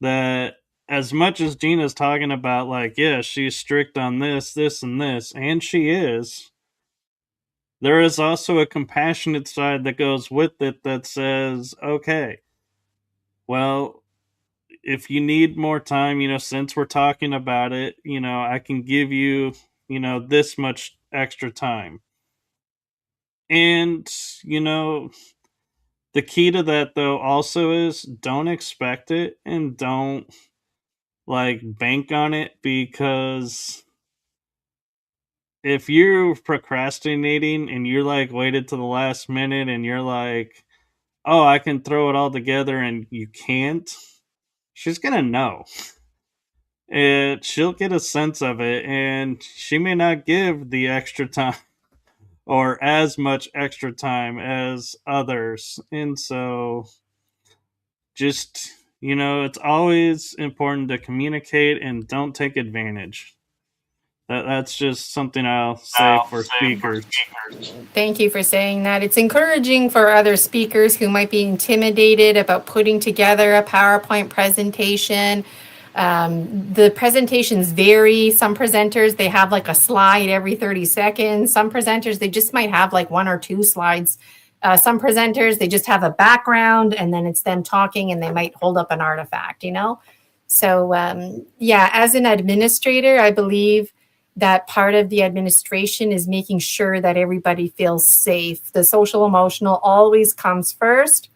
that as much as Gina's talking about, like, yeah, she's strict on this, this, and this, and she is, there is also a compassionate side that goes with it that says, okay, well, if you need more time, since we're talking about it, I can give you, this much extra time. And, you know, the key to that though also is don't expect it and don't like bank on it, because if you're procrastinating and you're like waited to the last minute and you're like, oh, I can throw it all together and you can't, she's gonna know. She'll get a sense of it and she may not give the extra time or as much extra time as others. And so just, it's always important to communicate and don't take advantage. That's just something I'll say for speakers. Thank you for saying that. It's encouraging for other speakers who might be intimidated about putting together a PowerPoint presentation. The presentations vary. Some presenters, they have like a slide every 30 seconds. Some presenters, they just might have like one or two slides. Some presenters, they just have a background and then it's them talking and they might hold up an artifact, So yeah, as an administrator, I believe that part of the administration is making sure that everybody feels safe. The social emotional always comes first,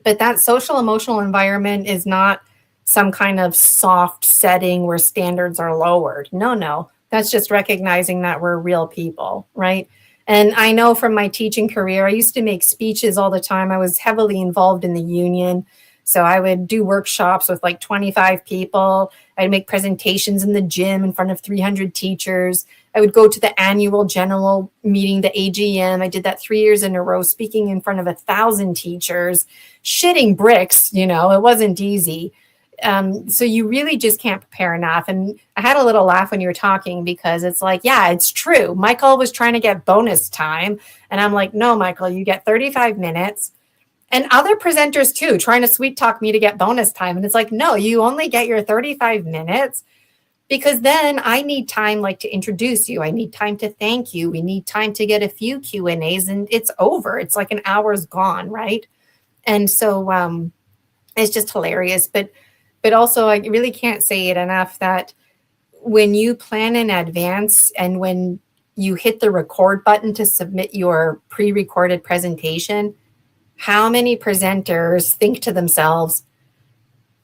but that social emotional environment is not some kind of soft setting where standards are lowered. No, that's just recognizing that we're real people, right? And I know from my teaching career, I used to make speeches all the time. I was heavily involved in the union. So I would do workshops with like 25 people. I'd make presentations in the gym in front of 300 teachers. I would go to the annual general meeting, the AGM. I did that 3 years in a row, speaking in front of 1,000 teachers, shitting bricks. It wasn't easy. So you really just can't prepare enough. And I had a little laugh when you were talking because it's like, yeah, it's true. Michael was trying to get bonus time. And I'm like, no, Michael, you get 35 minutes. And other presenters too, trying to sweet talk me to get bonus time. And it's like, no, you only get your 35 minutes because then I need time like to introduce you. I need time to thank you. We need time to get a few Q&As and it's over. It's like an hour's gone, right? And so it's just hilarious. But also I really can't say it enough that when you plan in advance and when you hit the record button to submit your pre-recorded presentation, how many presenters think to themselves,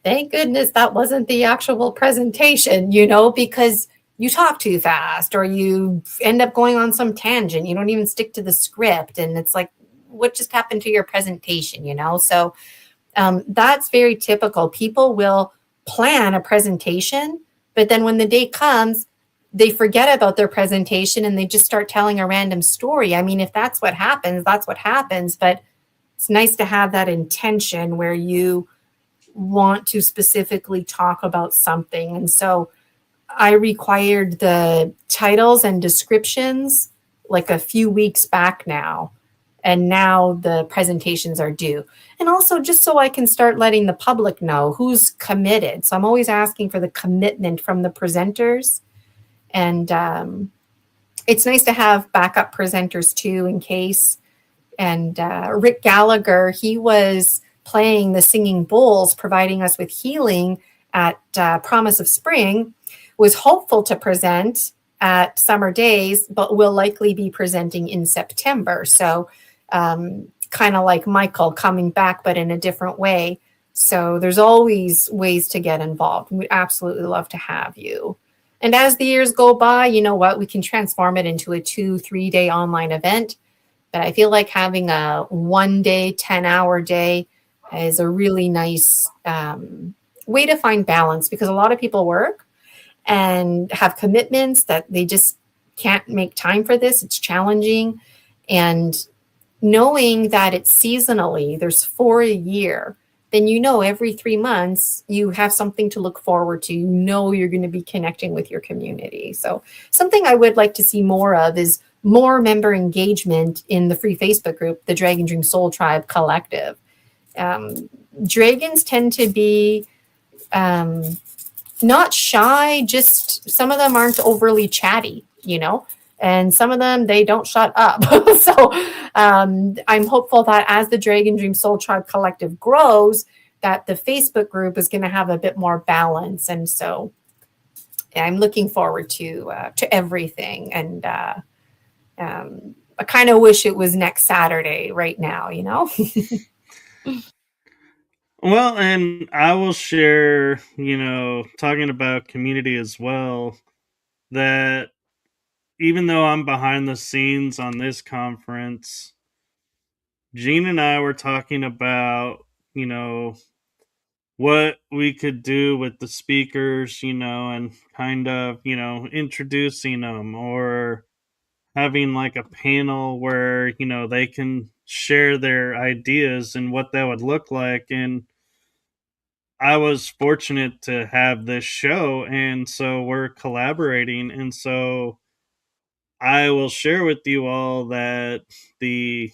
thank goodness that wasn't the actual presentation, because you talk too fast or you end up going on some tangent. You don't even stick to the script. And it's like, what just happened to your presentation, So that's very typical. People will plan a presentation, but then when the day comes, they forget about their presentation and they just start telling a random story. I mean, if that's what happens, that's what happens. But it's nice to have that intention where you want to specifically talk about something. And so I required the titles and descriptions like a few weeks back now. And now the presentations are due. And also just so I can start letting the public know who's committed. So I'm always asking for the commitment from the presenters. And it's nice to have backup presenters too in case. And Rick Gallagher, he was playing the Singing Bowls, providing us with healing at Promise of Spring, was hopeful to present at Summer Days, but will likely be presenting in September. So kind of like Michael coming back, but in a different way. So there's always ways to get involved. We'd absolutely love to have you. And as the years go by, you know what, we can transform it into a 2-3 day online event. But I feel like having a 1 day, 10-hour day is a really nice way to find balance because a lot of people work and have commitments that they just can't make time for this. It's challenging. And knowing that it's seasonally, there's 4 a year, then every 3 months you have something to look forward to. You're going to be connecting with your community. So something I would like to see more of is more member engagement in the free Facebook group, the Dragon Dream Soul Tribe Collective. Dragons tend to be not shy, just some of them aren't overly chatty, you know, and some of them they don't shut up. So I'm hopeful that as the Dragon Dream Soul Tribe Collective grows, that the Facebook group is going to have a bit more balance, and so I'm looking forward to everything. And I kind of wish it was next Saturday right now, you know. Well, and I will share, talking about community as well, that even though I'm behind the scenes on this conference, Gene and I were talking about, what we could do with the speakers, and kind of, introducing them or having like a panel where, they can share their ideas and what that would look like. And I was fortunate to have this show, and so we're collaborating. And so I will share with you all that the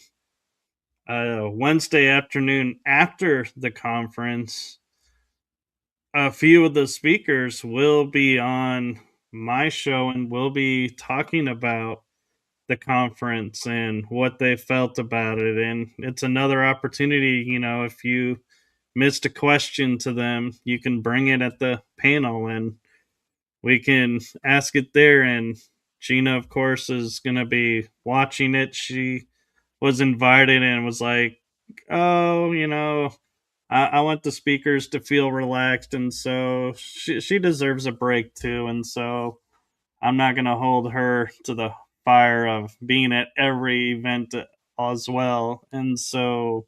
Wednesday afternoon after the conference, a few of the speakers will be on my show and will be talking about the conference and what they felt about it. And it's another opportunity, if you missed a question to them, you can bring it at the panel and we can ask it there. And Gina, of course, is going to be watching it. She was invited and was like, oh, I want the speakers to feel relaxed. And so she deserves a break too. And so I'm not going to hold her to the fire of being at every event as well. And so,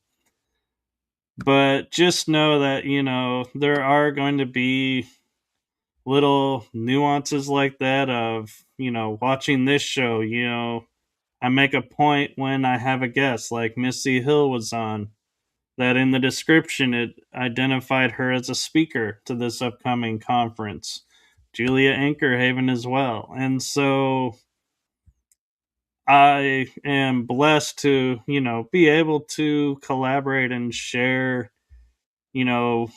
but just know that, there are going to be little nuances like that of, watching this show, I make a point when I have a guest like Missy Hill was on, that in the description it identified her as a speaker to this upcoming conference. Julia Ankerhaven as well. And so I am blessed to, be able to collaborate and share, you know,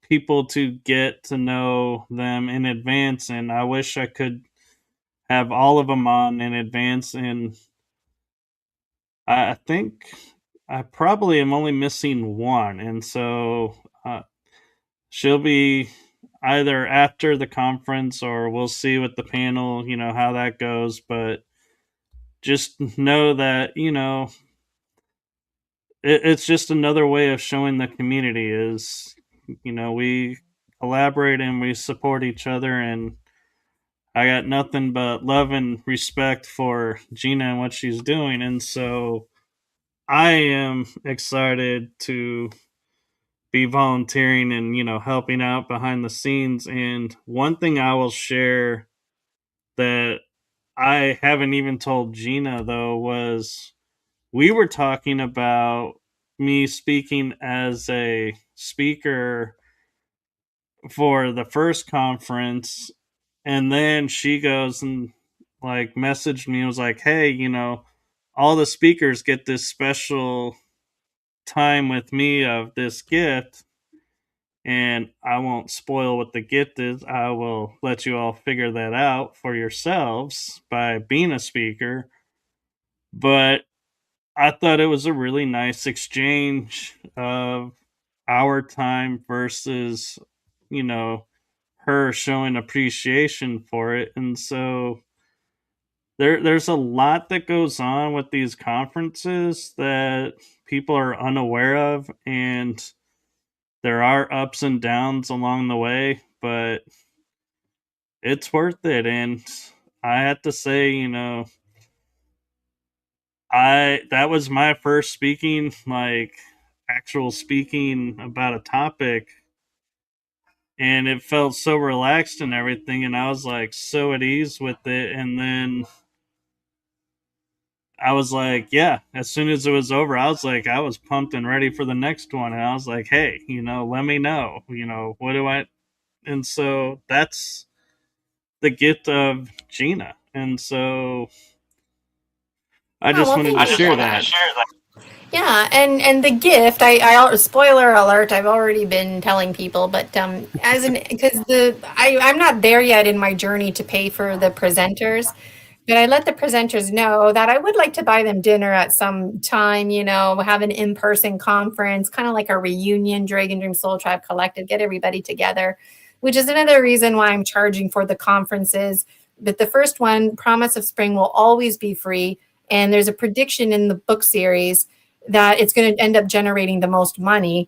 people to get to know them in advance. And I wish I could have all of them on in advance. And I think I probably am only missing one. And so she'll be either after the conference or we'll see with the panel, how that goes. But just know that, it's just another way of showing the community is, we collaborate and we support each other. And I got nothing but love and respect for Gina and what she's doing. And so I am excited to be volunteering and, helping out behind the scenes. And one thing I will share that I haven't even told Gina though was we were talking about me speaking as a speaker for the first conference, and then she goes and like messaged me and was like, hey, all the speakers get this special time with me of this gift, and I won't spoil what the gift is. I will let you all figure that out for yourselves by being a speaker. But I thought it was a really nice exchange of our time versus, you know, her showing appreciation for it. And so there's a lot that goes on with these conferences that people are unaware of, and there are ups and downs along the way, but it's worth it. And I have to say, I that was my first speaking, like actual speaking about a topic, and it felt so relaxed and everything, and I was like so at ease with it. And then I was like, yeah, as soon as it was over, I was like, I was pumped and ready for the next one. And I was like, hey, let me know, what do I, and so that's the gift of Gina. And so I Oh, just well, wanted thank to you share for that. that. Yeah, and the gift, I spoiler alert, I've already been telling people, but as an because I'm not there yet in my journey to pay for the presenters, but I let the presenters know that I would like to buy them dinner at some time, have an in-person conference, kind of like a reunion, Dragon Dream Soul Tribe Collective, get everybody together, which is another reason why I'm charging for the conferences. But the first one, Promise of Spring, will always be free. And there's a prediction in the book series that it's going to end up generating the most money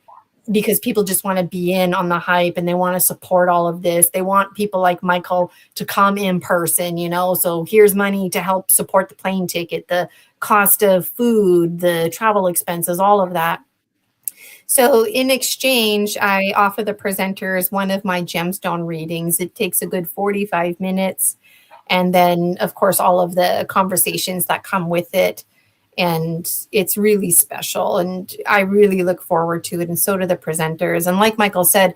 because people just want to be in on the hype and they want to support all of this. They want people like Michael to come in person, so here's money to help support the plane ticket, the cost of food, the travel expenses, all of that. So in exchange, I offer the presenters one of my gemstone readings. It takes a good 45 minutes. And then, of course, all of the conversations that come with it. And it's really special. And I really look forward to it. And so do the presenters. And like Michael said,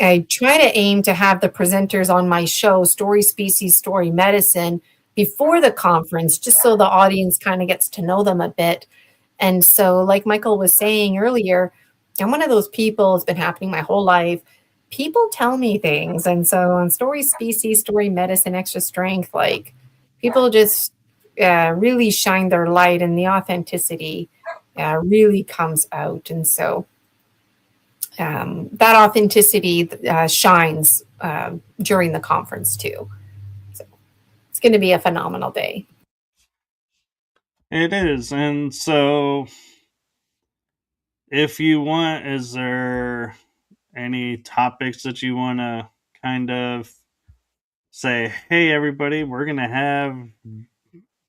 I try to aim to have the presenters on my show, Story Species, Story Medicine, before the conference, just so the audience kind of gets to know them a bit. And so, like Michael was saying earlier, I'm one of those people, it's been happening my whole life. People tell me things. And so on Story Species, Story Medicine, Extra Strength, like people just really shine their light and the authenticity really comes out. And so that authenticity shines during the conference too. So it's going to be a phenomenal day. It is. And so, if you want, is there any topics that you want to kind of say, hey, everybody, we're going to have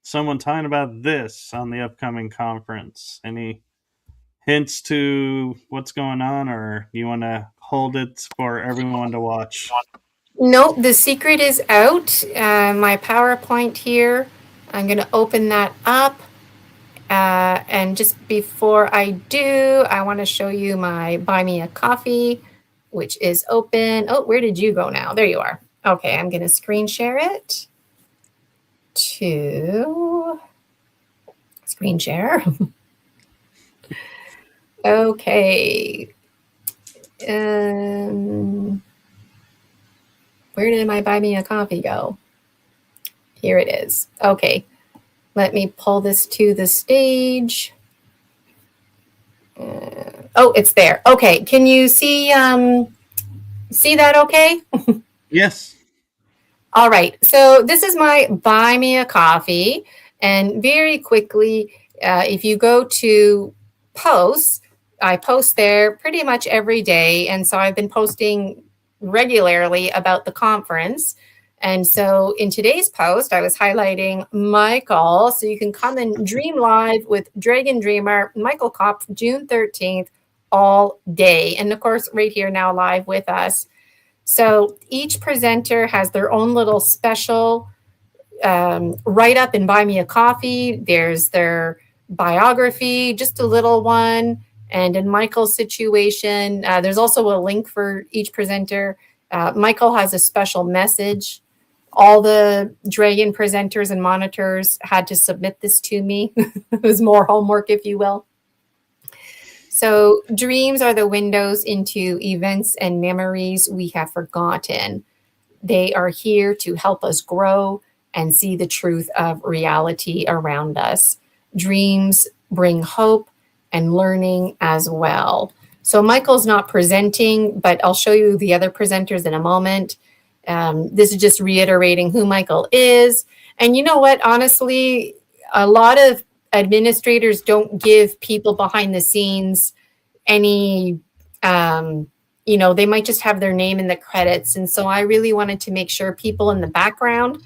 someone talking about this on the upcoming conference? Any hints to what's going on, or you want to hold it for everyone to watch? Nope, the secret is out. My PowerPoint here, I'm going to open that up. And just before I do, I want to show you my Buy Me a Coffee, which is open. Oh, where did you go now? There you are. Okay, I'm going to screen share it to screen share. Okay. Where did my Buy Me a Coffee go? Here it is. Okay. Let me pull this to the stage. Oh, it's there. Okay. Can you see that okay? Yes. All right. So this is my Buy Me a Coffee. And very quickly, if you go to posts, I post there pretty much every day. And so I've been posting regularly about the conference. And so in today's post, I was highlighting Michael. So you can come and dream live with Dragon Dreamer, Michael Kopp, June 13th, all day. And of course, right here now live with us. So each presenter has their own little special write-up and Buy Me a Coffee. There's their biography, just a little one. And in Michael's situation, there's also a link for each presenter. Michael has a special message. All the Dragon presenters and monitors had to submit this to me. It was more homework, if you will. So dreams are the windows into events and memories we have forgotten. They are here to help us grow and see the truth of reality around us. Dreams bring hope and learning as well. So Michael's not presenting, but I'll show you the other presenters in a moment. This is just reiterating who Michael is. And you know what? Honestly, a lot of administrators don't give people behind the scenes any, they might just have their name in the credits. And so I really wanted to make sure people in the background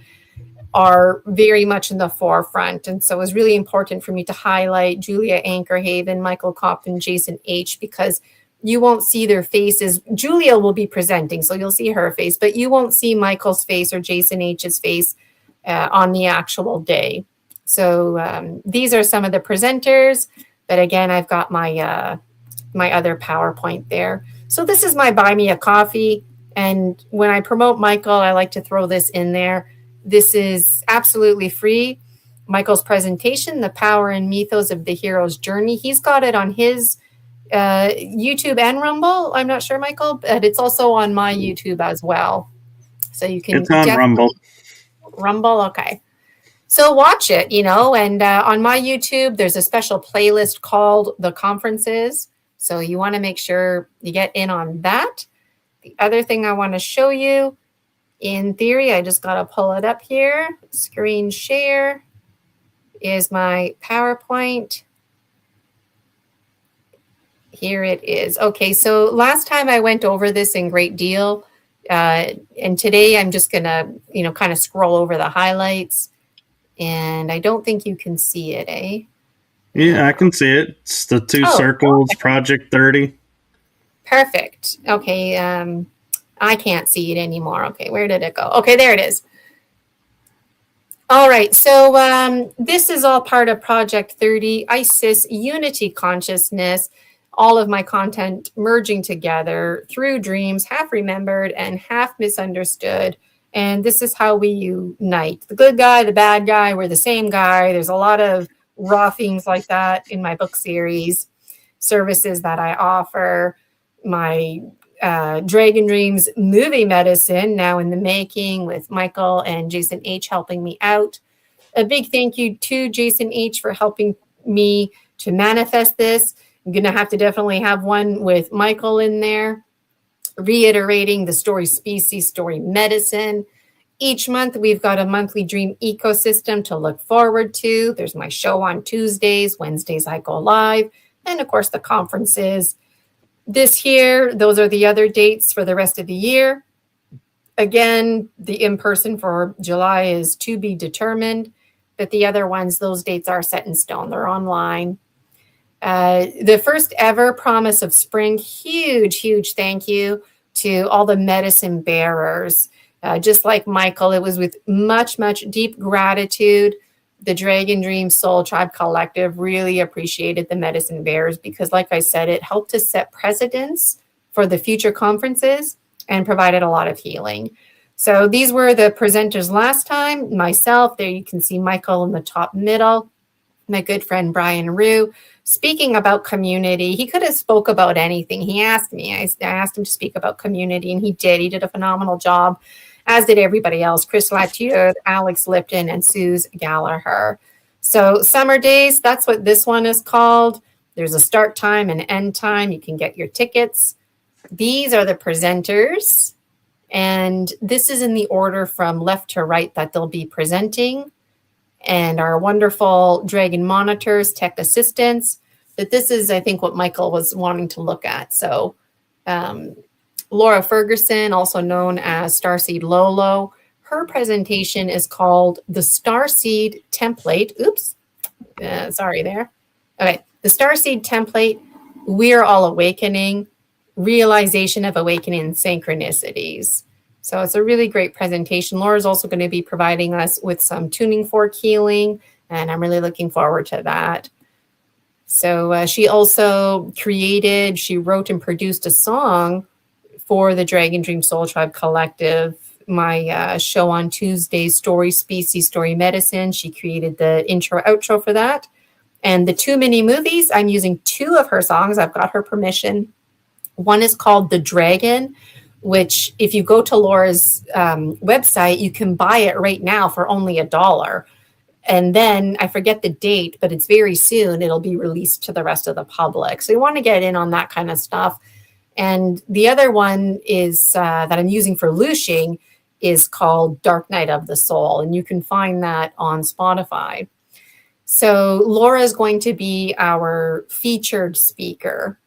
are very much in the forefront. And so it was really important for me to highlight Julia Ankerhaven, Michael Kopp, and Jason H, because you won't see their faces. Julia will be presenting, so you'll see her face, but you won't see Michael's face or Jason H's face on the actual day. So these are some of the presenters, but again, I've got my my other PowerPoint there. So this is my Buy Me a Coffee. And when I promote Michael, I like to throw this in there. This is absolutely free. Michael's presentation, The Power and Mythos of the Hero's Journey. He's got it on his YouTube and Rumble. I'm not sure, Michael, but it's also on my YouTube as well. So you can It's on Rumble. Rumble, okay. So watch it, and on my YouTube, there's a special playlist called The Conferences. So you want to make sure you get in on that. The other thing I want to show you, in theory, I just got to pull it up here. Screen share is my PowerPoint. Here it is. Okay, so last time I went over this in great deal. And today I'm just going to, kind of scroll over the highlights. And I don't think you can see it, eh? Yeah, I can see it. It's the two circles, okay. Project 30. Perfect. Okay, I can't see it anymore. Okay, where did it go? Okay, there it is. All right, so this is all part of Project 30, ISIS, Unity Consciousness, all of my content merging together through dreams, half remembered and half misunderstood. And this is how we unite. The good guy, the bad guy, we're the same guy. There's a lot of raw things like that in my book series, services that I offer, my Dragon Dreams movie medicine, now in the making with Michael and Jason H. helping me out. A big thank you to Jason H. for helping me to manifest this. I'm going to have to definitely have one with Michael in there, reiterating the story species, story medicine. Each month, we've got a monthly dream ecosystem to look forward to. There's my show on Tuesdays. Wednesdays, I go live. And of course, the conferences. This year, those are the other dates for the rest of the year. Again, the in-person for July is to be determined, but the other ones, those dates are set in stone. They're online. The first ever Promise of Spring, huge thank you to all the medicine bearers. Just like Michael, it was with much deep gratitude. The Dragon Dream Soul Tribe Collective really appreciated the medicine bearers because, like I said, it helped to set precedents for the future conferences and provided a lot of healing. So these were the presenters last time. Myself, there you can see Michael in the top middle, my good friend Brian Rue. Speaking about community, he could have spoke about anything. He asked me. I asked him to speak about community, and he did. He did a phenomenal job, as did everybody else, Chris Latier, Alex Lipton, and Suze Gallagher. So summer days, that's what this one is called. There's a start time and end time. You can get your tickets. These are the presenters, and this is in the order from left to right that they'll be presenting. And our wonderful Dragon monitors, tech assistants. But this is, I think, what Michael was wanting to look at. So Laura Ferguson, also known as Starseed Lolo, her presentation is called The Starseed Template. Oops, sorry there. Okay, The Starseed Template, We Are All Awakening, Realization of Awakening Synchronicities. So it's a really great presentation. Laura's also going to be providing us with some tuning fork healing, and I'm really looking forward to that. So she also she wrote and produced a song for the Dragon Dream Soul Tribe Collective, my show on Tuesdays, Story Species, Story Medicine. She created the intro, outro for that. And the two mini movies, I'm using two of her songs. I've got her permission. One is called The Dragon, which if you go to Laura's website, you can buy it right now for only $1. And then I forget the date, but it's very soon. It'll be released to the rest of the public. So you want to get in on that kind of stuff. And the other one is that I'm using for Lushing is called Dark Night of the Soul. And you can find that on Spotify. So Laura is going to be our featured speaker.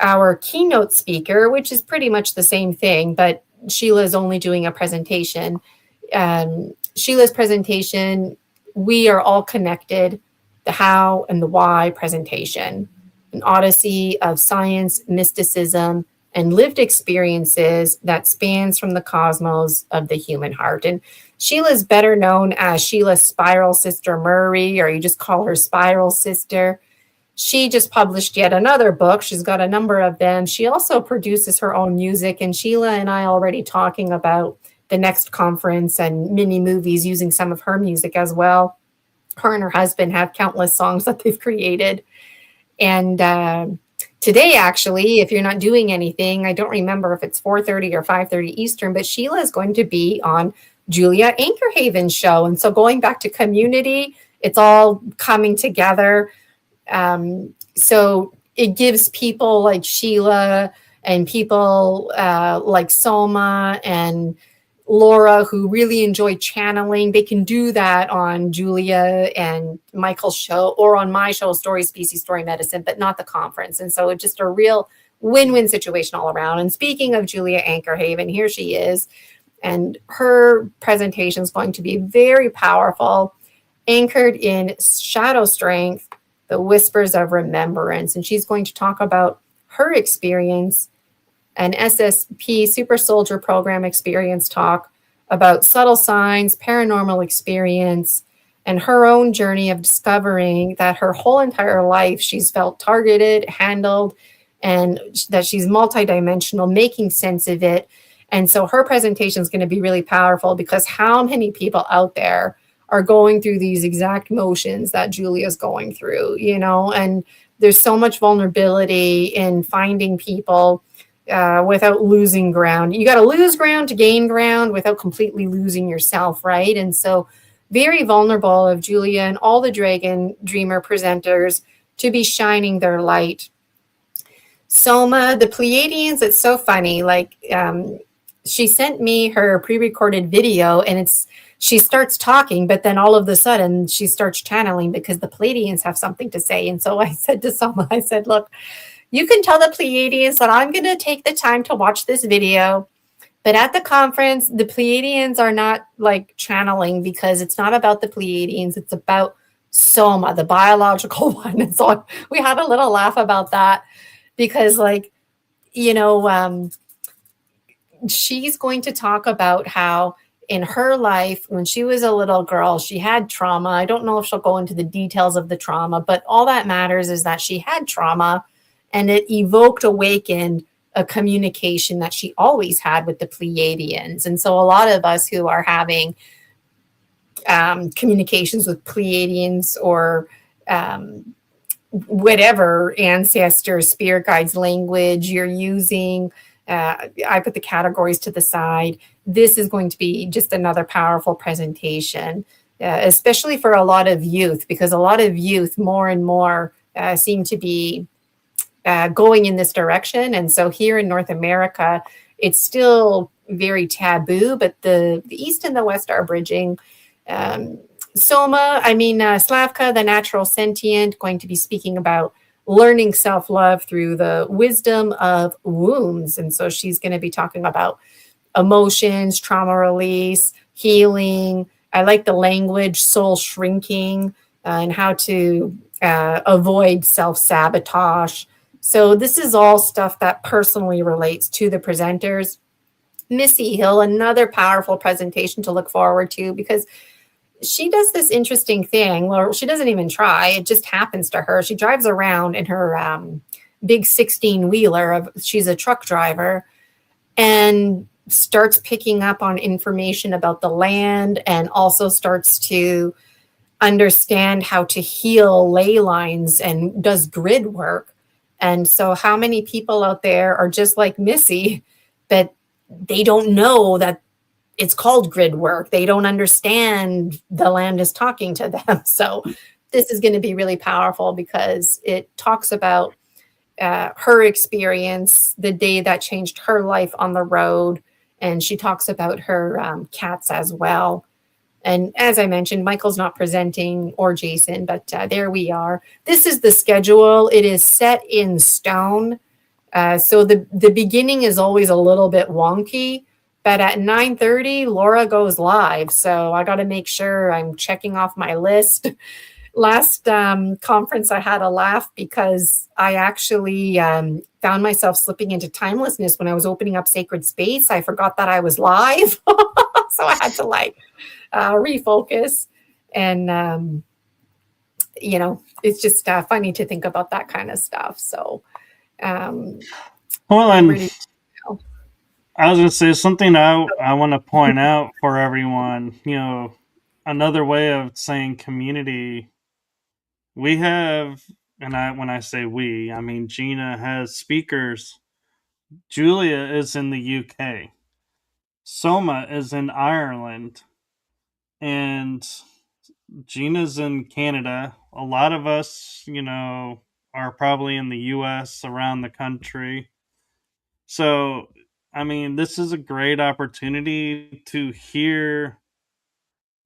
Our keynote speaker, which is pretty much the same thing, but Sheila's only doing a presentation. Sheila's presentation, We Are All Connected, the How and the Why presentation, an odyssey of science, mysticism, and lived experiences that spans from the cosmos of the human heart. And Sheila's better known as Sheila's Spiral Sister Murray, or you just call her Spiral Sister. She just published yet another book. She's got a number of them. She also produces her own music, and Sheila and I already talking about the next conference and mini movies using some of her music as well. Her and her husband have countless songs that they've created. And today, actually, if you're not doing anything, I don't remember if it's 4:30 or 5:30 Eastern, but Sheila is going to be on Julia Anchorhaven's show. And so going back to community, it's all coming together. So it gives people like Sheila and people like Soma and Laura who really enjoy channeling. They can do that on Julia and Michael's show or on my show, Story Species, Story Medicine, but not the conference. And so it's just a real win-win situation all around. And speaking of Julia Anchorhaven, here she is. And her presentation is going to be very powerful, anchored in shadow strength, the whispers of remembrance. And she's going to talk about her experience, an SSP Super Soldier Program experience talk about subtle signs, paranormal experience, and her own journey of discovering that her whole entire life she's felt targeted, handled, and that she's multidimensional, making sense of it. And so her presentation is going to be really powerful because how many people out there are going through these exact motions that Julia's going through, you know, and there's so much vulnerability in finding people without losing ground. You got to lose ground to gain ground without completely losing yourself, right? And so very vulnerable of Julia and all the Dragon Dreamer presenters to be shining their light. Soma, the Pleiadians, it's so funny. Like she sent me her pre-recorded video and she starts talking, but then all of a sudden she starts channeling because the Pleiadians have something to say. And so I said to Soma, I said, look, you can tell the Pleiadians that I'm going to take the time to watch this video. But at the conference, the Pleiadians are not like channeling because it's not about the Pleiadians. It's about Soma, the biological one. And so we had a little laugh about that because, like, you know, she's going to talk about how in her life, when she was a little girl, she had trauma. I don't know if she'll go into the details of the trauma, but all that matters is that she had trauma. And it awakened a communication that she always had with the Pleiadians. And so a lot of us who are having communications with Pleiadians or whatever ancestor, spirit guides language you're using, I put the categories to the side. This is going to be just another powerful presentation, especially for a lot of youth, because a lot of youth more and more seem to be going in this direction. And so here in North America, it's still very taboo, but the East and the West are bridging. Slavka, the natural sentient, going to be speaking about learning self-love through the wisdom of wounds. And so she's going to be talking about emotions, trauma release, healing. I like the language, soul shrinking, and how to avoid self-sabotage. So this is all stuff that personally relates to the presenters. Missy Hill, another powerful presentation to look forward to because she does this interesting thing. Well, she doesn't even try. It just happens to her. She drives around in her big 16-wheeler. She's a truck driver and starts picking up on information about the land and also starts to understand how to heal ley lines and does grid work. And so how many people out there are just like Missy, but they don't know that it's called grid work. They don't understand the land is talking to them. So this is going to be really powerful because it talks about her experience, the day that changed her life on the road. And she talks about her cats as well. And as I mentioned, Michael's not presenting or Jason, but there we are. This is the schedule. It is set in stone. So the beginning is always a little bit wonky, but at 9:30, Laura goes live. So I got to make sure I'm checking off my list. Last conference, I had a laugh because I actually found myself slipping into timelessness when I was opening up Sacred Space. I forgot that I was live. So I had to refocus. And, it's just funny to think about that kind of stuff. So, and I was going to say something I want to point out for everyone. another way of saying community, we have, and when I say we, I mean Gina has speakers. Julia is in the UK. Soma is in Ireland, and Gina's in Canada. A lot of us, are probably in the US, around the country. So, I mean, this is a great opportunity to hear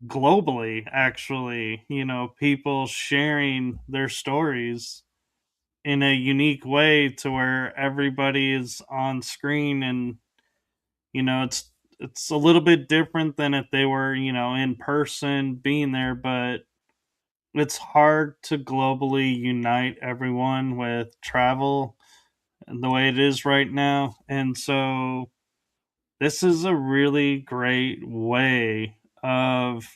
globally, actually, people sharing their stories in a unique way to where everybody is on screen, and it's a little bit different than if they were, in person being there, but it's hard to globally unite everyone with travel the way it is right now. And so this is a really great way of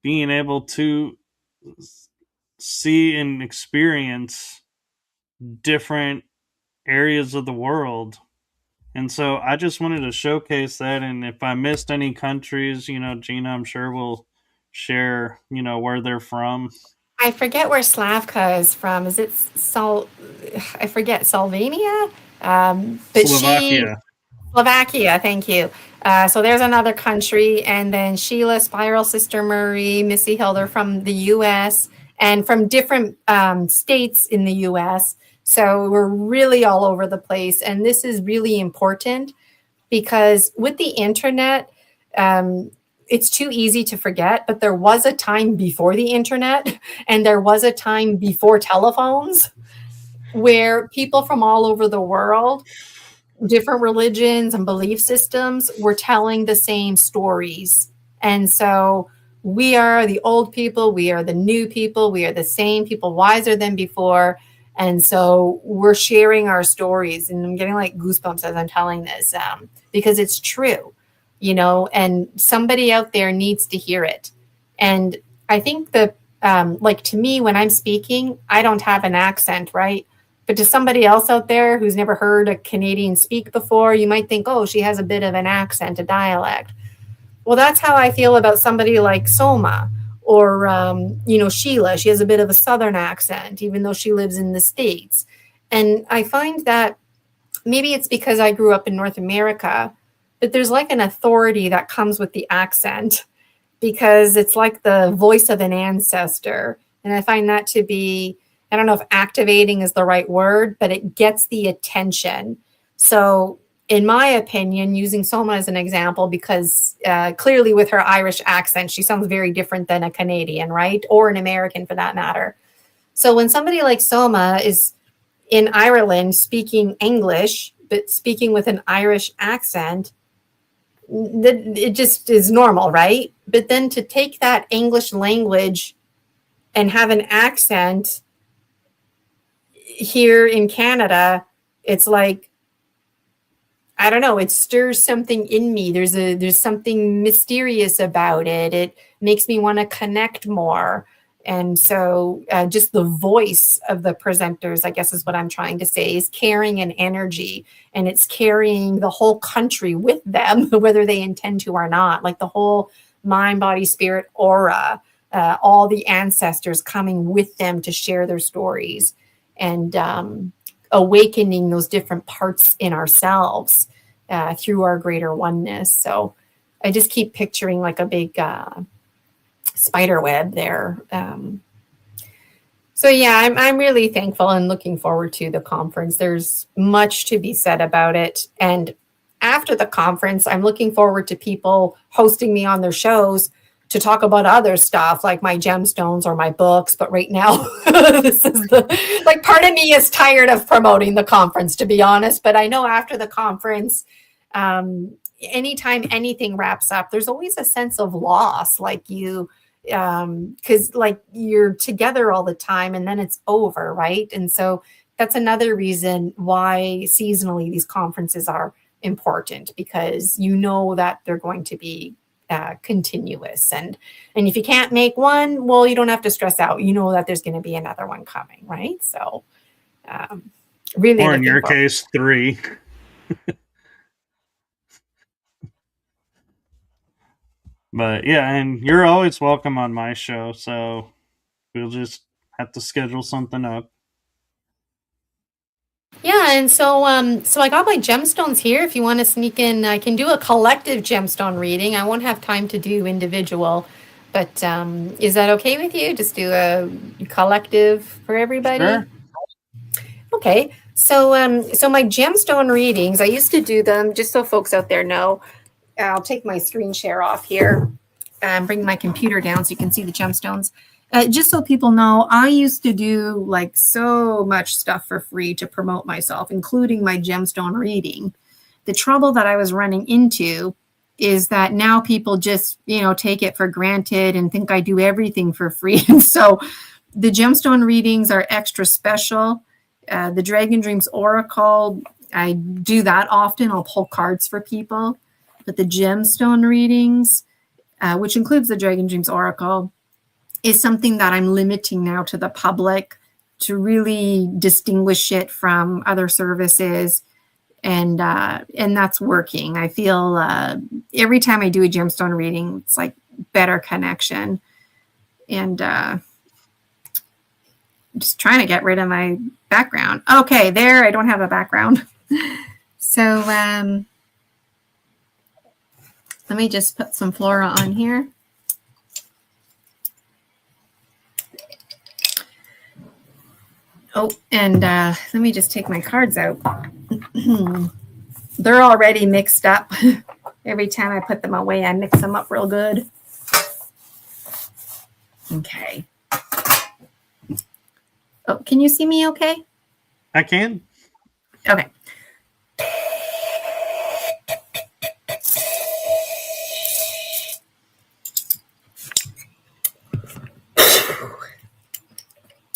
being able to see and experience different areas of the world. And so I just wanted to showcase that. And if I missed any countries, Gina, I'm sure will share, where they're from. I forget where Slavka is from. Is it I forget, Slovenia? But she Slovakia. Slovakia, thank you. So there's another country, and then Sheila, Spiral, Sister Murray, Missy Hilder from the U.S. and from different states in the U.S. So we're really all over the place, and this is really important because with the internet, it's too easy to forget. But there was a time before the internet, and there was a time before telephones, where people from all over the world, different religions and belief systems, were telling the same stories. And so we are the old people, we are the new people, we are the same people, wiser than before. And so we're sharing our stories, and I'm getting like goosebumps as I'm telling this, because it's true, and somebody out there needs to hear it. And I think that, like, to me, when I'm speaking, I don't have an accent, right? But to somebody else out there who's never heard a Canadian speak before, you might think, oh, she has a bit of an accent, a dialect. Well, that's how I feel about somebody like Soma or, Sheila. She has a bit of a Southern accent, even though she lives in the States. And I find that maybe it's because I grew up in North America, but there's like an authority that comes with the accent, because it's like the voice of an ancestor. And I find that to be, I don't know if activating is the right word, but it gets the attention. So, in my opinion, using Soma as an example, because clearly with her Irish accent, she sounds very different than a Canadian, right? Or an American for that matter. So when somebody like Soma is in Ireland speaking English, but speaking with an Irish accent, it just is normal, right? But then to take that English language and have an accent here in Canada, it's like, I don't know, it stirs something in me. There's something mysterious about it. It makes me want to connect more. And so just the voice of the presenters, I guess is what I'm trying to say, is carrying an energy, and it's carrying the whole country with them, whether they intend to or not, like the whole mind, body, spirit aura, all the ancestors coming with them to share their stories, and awakening those different parts in ourselves through our greater oneness. So I just keep picturing like a big spider web there. So yeah, I'm really thankful and looking forward to the conference. There's much to be said about it. And after the conference, I'm looking forward to people hosting me on their shows to talk about other stuff like my gemstones or my books. But right now, this is like, part of me is tired of promoting the conference, to be honest. But I know after the conference, anytime anything wraps up, there's always a sense of loss, like because like you're together all the time and then it's over, right? And so that's another reason why seasonally these conferences are important, because you know that they're going to be continuous, and if you can't make one, well, you don't have to stress out. You know that there's going to be another one coming, right? So really, or in your case, 3. But yeah, and you're always welcome on my show, so we'll just have to schedule something up. Yeah, and so I got my gemstones here. If you want to sneak in, I can do a collective gemstone reading. I won't have time to do individual, but is that okay with you? Just do a collective for everybody? Sure. Okay. So my gemstone readings, I used to do them just so folks out there know. I'll take my screen share off here and bring my computer down so you can see the gemstones. Just so people know, I used to do like so much stuff for free to promote myself, including my gemstone reading. The trouble that I was running into is that now people just, take it for granted and think I do everything for free. And so the gemstone readings are extra special. The Dragon Dreams Oracle, I do that often. I'll pull cards for people. But the gemstone readings, which includes the Dragon Dreams Oracle, is something that I'm limiting now to the public to really distinguish it from other services. And that's working. I feel every time I do a gemstone reading, it's like better connection. And just trying to get rid of my background. Okay, there, I don't have a background. So let me just put some flora on here. Oh, and let me just take my cards out. They're already mixed up. Every time I put them away, I mix them up real good. Okay. Oh, can you see me okay? I can. Okay.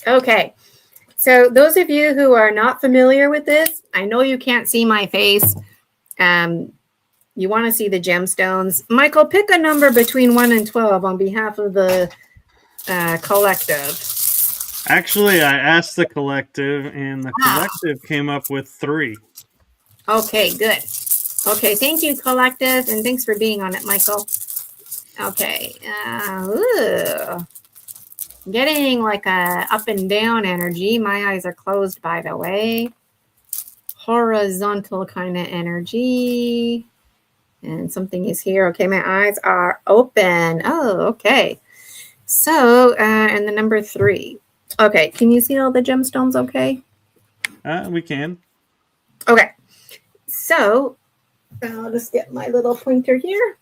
Okay. So those of you who are not familiar with this, I know you can't see my face. You want to see the gemstones. Michael, pick a number between 1 and 12 on behalf of the collective. Actually, I asked the collective, and the collective came up with 3. Okay, good. Okay, thank you, collective, and thanks for being on it, Michael. Okay. Getting like a up and down energy. My eyes are closed, by the way. Horizontal kind of energy. And something is here. Okay, my eyes are open. Oh, okay. So, and the number 3. Okay, can you see all the gemstones okay? We can. Okay. So, I'll just get my little pointer here.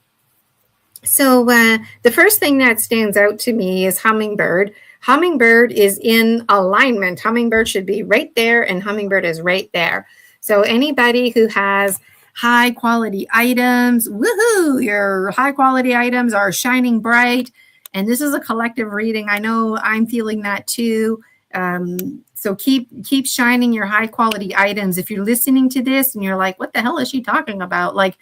So the first thing that stands out to me is hummingbird. Hummingbird is in alignment. Hummingbird should be right there, and hummingbird is right there. So anybody who has high quality items, woohoo, your high quality items are shining bright. And this is a collective reading. I know I'm feeling that too. So keep shining your high quality items. If you're listening to this and you're like, what the hell is she talking about? Like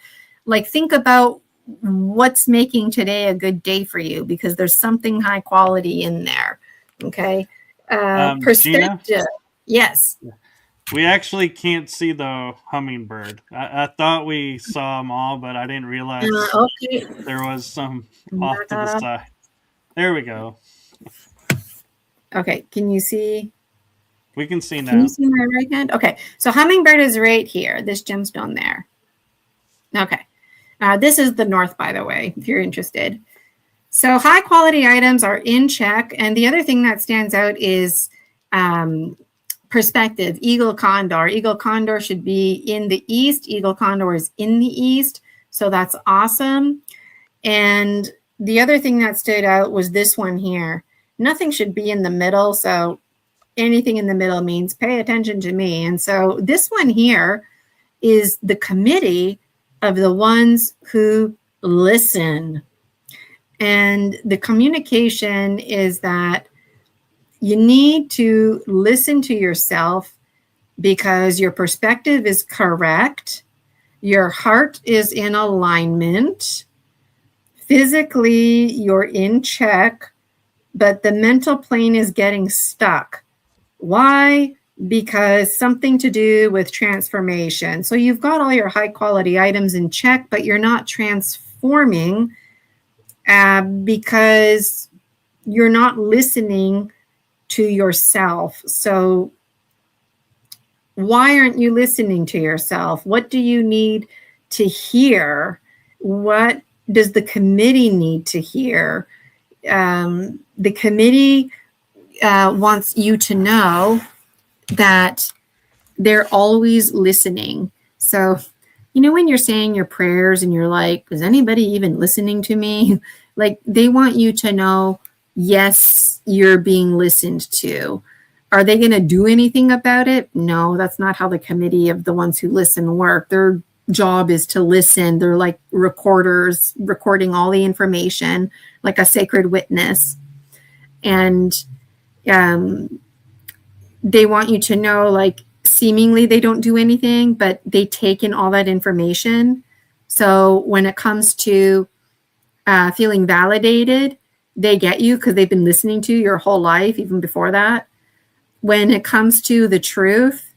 think about what's making today a good day for you, because there's something high quality in there. Okay. Perspective. Gina? Yes. We actually can't see the hummingbird. I thought we saw them all, but I didn't realize there was some off to the side. There we go. Okay. Can you see? We can see now. Can you see my right hand? Okay. So hummingbird is right here. This gemstone there. Okay. This is the north, by the way, if you're interested. So high quality items are in check. And the other thing that stands out is perspective. Eagle condor. Eagle condor should be in the east. Eagle condor is in the east. So that's awesome. And the other thing that stood out was this one here. Nothing should be in the middle. So anything in the middle means pay attention to me. And so this one here is the committee of the ones who listen. And the communication is that you need to listen to yourself because your perspective is correct. Your heart is in alignment. Physically, you're in check, but the mental plane is getting stuck. Why? Because something to do with transformation. So you've got all your high quality items in check, but you're not transforming because you're not listening to yourself. So why aren't you listening to yourself? What do you need to hear? What does the committee need to hear? The committee wants you to know that they're always listening. So, you know, when you're saying your prayers and you're like, is anybody even listening to me? Like, they want you to know, yes, you're being listened to. Are they going to do anything about it? No, that's not how the committee of the ones who listen work. Their job is to listen. They're like recorders, recording all the information, like a sacred witness. And they want you to know, like, seemingly they don't do anything, but they take in all that information. So when it comes to feeling validated, they get you because they've been listening to you your whole life, even before that. When it comes to the truth,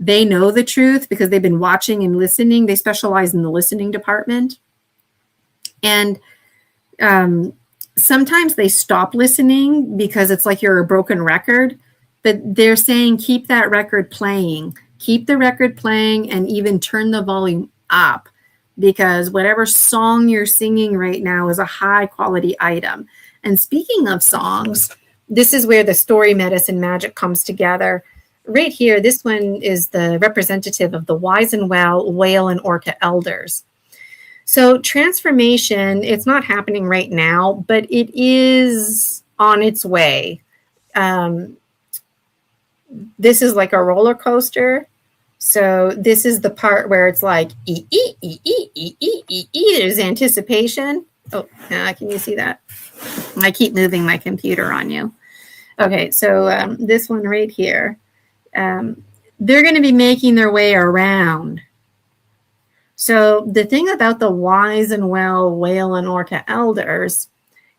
they know the truth because they've been watching and listening. They specialize in the listening department. And sometimes they stop listening because it's like you're a broken record. But they're saying, keep that record playing. Keep the record playing and even turn the volume up, because whatever song you're singing right now is a high quality item. And speaking of songs, this is where the story medicine magic comes together. Right here, this one is the representative of the wise and well whale and orca elders. So transformation, it's not happening right now, but it is on its way. This is like a roller coaster. So this is the part where it's like, there's anticipation. Oh, can you see that? I keep moving my computer on you. Okay, so this one right here, they're going to be making their way around. So the thing about the wise and well whale and orca elders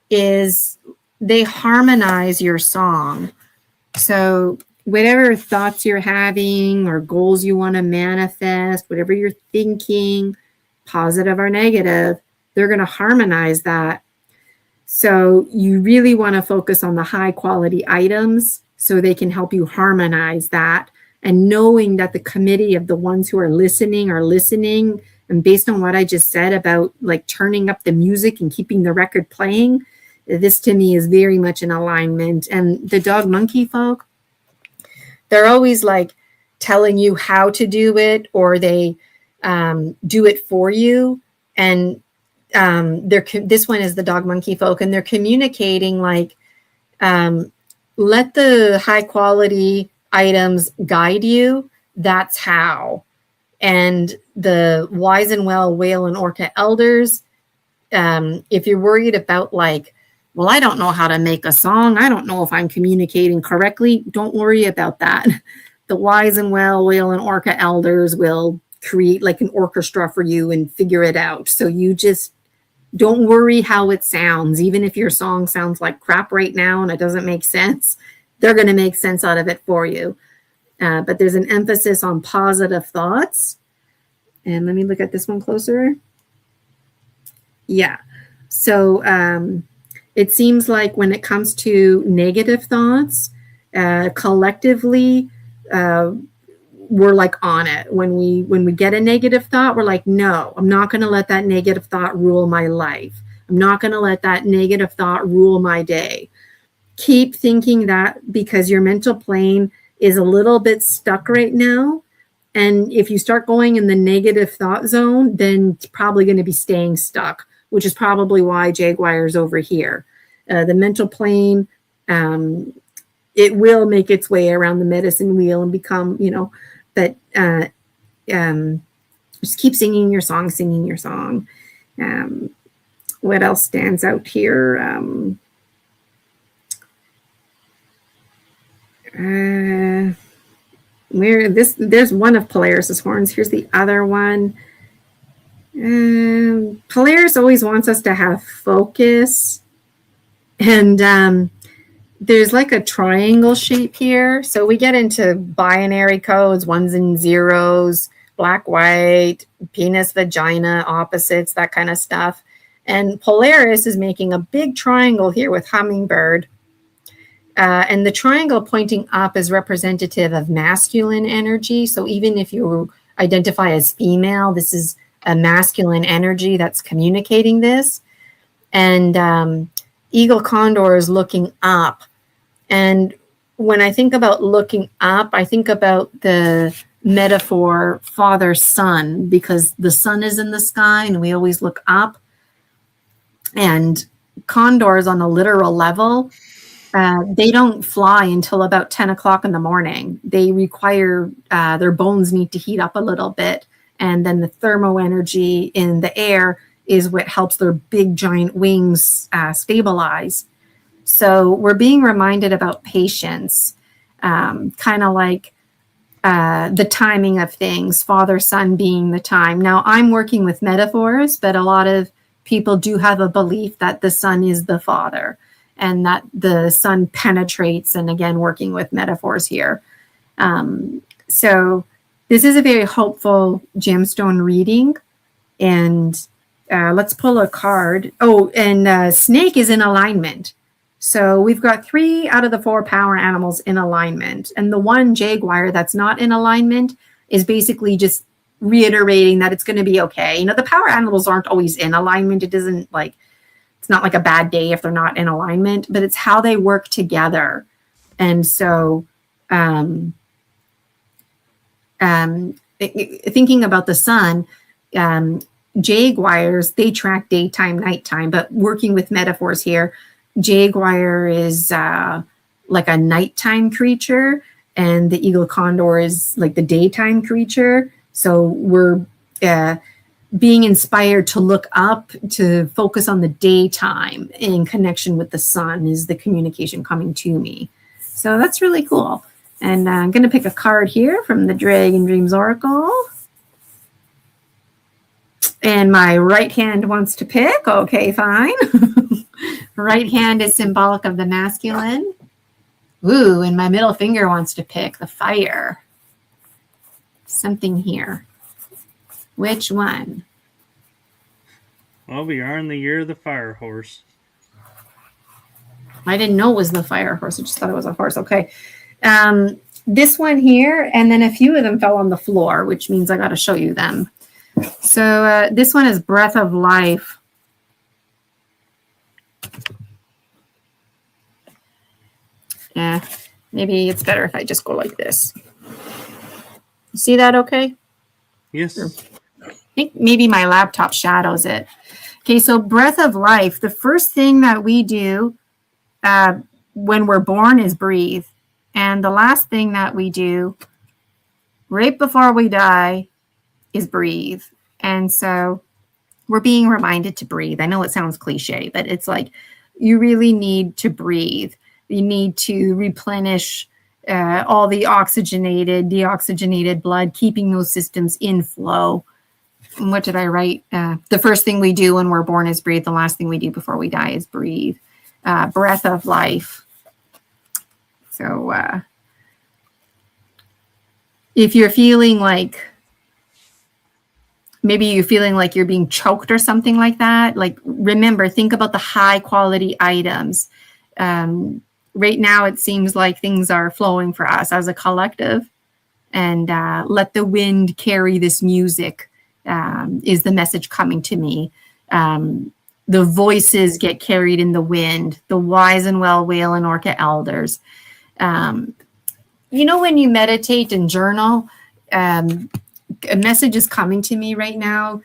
is they harmonize your song. So whatever thoughts you're having or goals you want to manifest, whatever you're thinking, positive or negative, they're going to harmonize that. So you really want to focus on the high quality items so they can help you harmonize that. And knowing that the committee of the ones who are listening, and based on what I just said about like turning up the music and keeping the record playing, this to me is very much in alignment. And the dog monkey folk, they're always like telling you how to do it, or they do it for you. And this one is the dog monkey folk, and they're communicating like, let the high quality items guide you. That's how. And the wise and well whale and orca elders, if you're worried about like, well, I don't know how to make a song, I don't know if I'm communicating correctly, don't worry about that. The wise and well whale and orca elders will create like an orchestra for you and figure it out. So you just don't worry how it sounds. Even if your song sounds like crap right now and it doesn't make sense, they're going to make sense out of it for you. But there's an emphasis on positive thoughts. And let me look at this one closer. Yeah. So it seems like when it comes to negative thoughts, collectively, we're like on it. When we get a negative thought, we're like, no, I'm not going to let that negative thought rule my life. I'm not going to let that negative thought rule my day. Keep thinking that, because your mental plane is a little bit stuck right now. And if you start going in the negative thought zone, then it's probably going to be staying stuck, which is probably why Jaguar's over here. The mental plane, it will make its way around the medicine wheel and become, but just keep singing your song. What else stands out here? There's one of Polaris's horns. Here's the other one. Polaris always wants us to have focus, and there's like a triangle shape here. So we get into binary codes, ones and zeros, black, white, penis, vagina, opposites, that kind of stuff. And Polaris is making a big triangle here with hummingbird. And the triangle pointing up is representative of masculine energy. So even if you identify as female, this is a masculine energy that's communicating this. And Eagle Condor is looking up. And when I think about looking up, I think about the metaphor father-son, because the sun is in the sky and we always look up. And condors on a literal level, they don't fly until about 10 o'clock in the morning. They require, their bones need to heat up a little bit. And then the thermo energy in the air is what helps their big giant wings stabilize. So we're being reminded about patience, kind of like the timing of things, father, son being the time. Now I'm working with metaphors, but a lot of people do have a belief that the sun is the father and that the sun penetrates, and again, working with metaphors here. So this is a very hopeful gemstone reading, and let's pull a card. Oh, and snake is in alignment. So we've got 3 out of the 4 power animals in alignment. And the one jaguar that's not in alignment is basically just reiterating that it's going to be okay. You know, the power animals aren't always in alignment. It isn't like, it's not like a bad day if they're not in alignment, but it's how they work together. And so thinking about the sun, jaguars, they track daytime, nighttime, but working with metaphors here, jaguar is like a nighttime creature, and the eagle condor is like the daytime creature. So we're being inspired to look up, to focus on the daytime in connection with the sun is the communication coming to me. So that's really cool. And I'm going to pick a card here from the Dragon Dreams Oracle. And my right hand wants to pick. Okay, fine. Right hand is symbolic of the masculine. Ooh, and my middle finger wants to pick the fire. Something here. Which one? Well, we are in the year of the fire horse. I didn't know it was the fire horse. I just thought it was a horse. Okay. This one here, and then a few of them fell on the floor, which means I got to show you them. So this one is Breath of Life. Yeah, maybe it's better if I just go like this. See that okay? Yes. I think maybe my laptop shadows it. Okay, so Breath of Life, the first thing that we do when we're born is breathe. And the last thing that we do right before we die is breathe. And so we're being reminded to breathe. I know it sounds cliche, but it's like you really need to breathe. You need to replenish all the oxygenated, deoxygenated blood, keeping those systems in flow. And what did I write? The first thing we do when we're born is breathe. The last thing we do before we die is breathe. Breath of life. So if you're feeling like, maybe you're feeling like you're being choked or something like that, like remember, think about the high quality items. Right now, it seems like things are flowing for us as a collective, and let the wind carry this music is the message coming to me. The voices get carried in the wind, the wise and well whale and orca elders. You know, when you meditate and journal, a message is coming to me right now.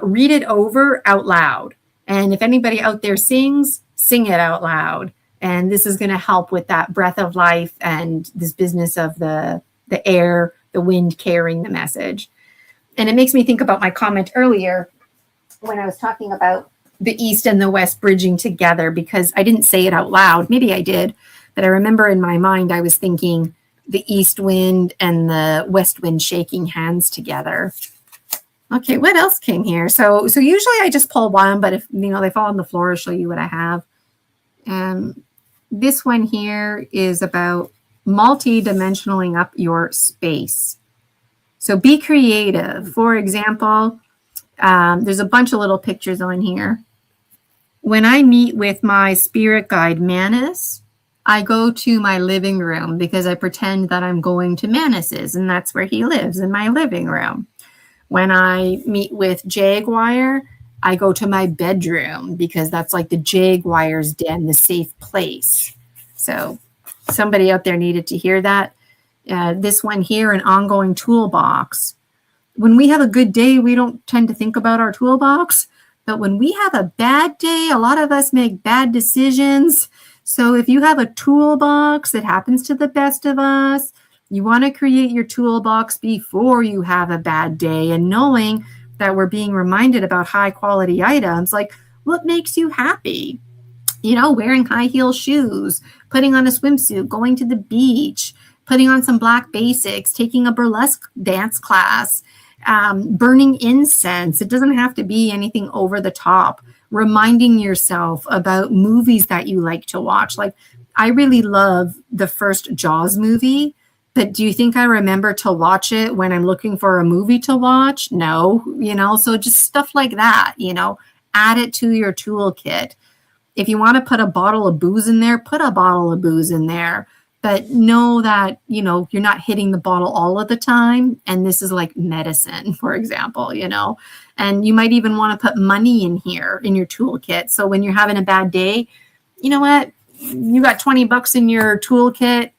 Read it over out loud. And if anybody out there sings, sing it out loud. And this is going to help with that breath of life and this business of the air, the wind carrying the message. And it makes me think about my comment earlier when I was talking about the East and the West bridging together, because I didn't say it out loud. Maybe I did, but I remember in my mind, I was thinking the East wind and the West wind shaking hands together. Okay, what else came here? So usually I just pull one, but if they fall on the floor, I'll show you what I have. This one here is about multi-dimensionaling up your space. So be creative. For example, there's a bunch of little pictures on here. when I meet with my spirit guide Manus, I go to my living room because I pretend that I'm going to Manus's, and that's where he lives, in my living room. When I meet with Jaguar, I go to my bedroom because that's like the Jaguar's den, the safe place. So somebody out there needed to hear that. This one here, an ongoing toolbox. When we have a good day, we don't tend to think about our toolbox. But when we have a bad day, a lot of us make bad decisions. So if you have a toolbox, it happens to the best of us. You want to create your toolbox before you have a bad day, and knowing that we're being reminded about high quality items, like what makes you happy? You know, wearing high heel shoes, putting on a swimsuit, going to the beach, putting on some black basics, taking a burlesque dance class, burning incense. It doesn't have to be anything over the top. Reminding yourself about movies that you like to watch. Like, I really love the first Jaws movie, but do you think I remember to watch it when I'm looking for a movie to watch? No, you know, so just stuff like that, you know, add it to your toolkit. If you want to put a bottle of booze in there, put a bottle of booze in there. But know that, you know, you're not hitting the bottle all of the time. And this is like medicine, for example, you know. And you might even want to put money in here in your toolkit. So when you're having a bad day, you know what? You got 20 bucks in your toolkit.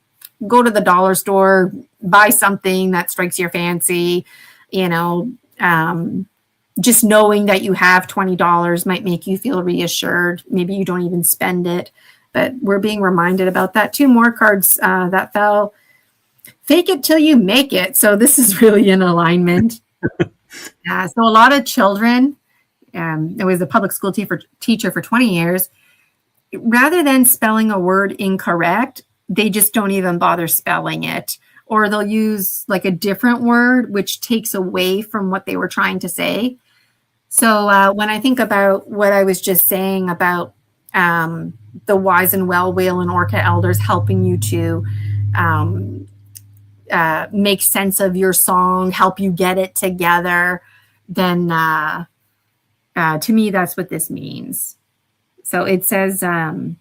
Go to the dollar store, buy something that strikes your fancy, you know. Just knowing that you have $20 might make you feel reassured. Maybe you don't even spend it. But we're being reminded about that. 2 more cards that fell. Fake it till you make it. So this is really in alignment. So a lot of children, I was a public school teacher for 20 years. Rather than spelling a word incorrect, they just don't even bother spelling it. Or they'll use like a different word, which takes away from what they were trying to say. So when I think about what I was just saying about the wise and well whale and orca elders helping you to make sense of your song, help you get it together, then to me, that's what this means. So it says, I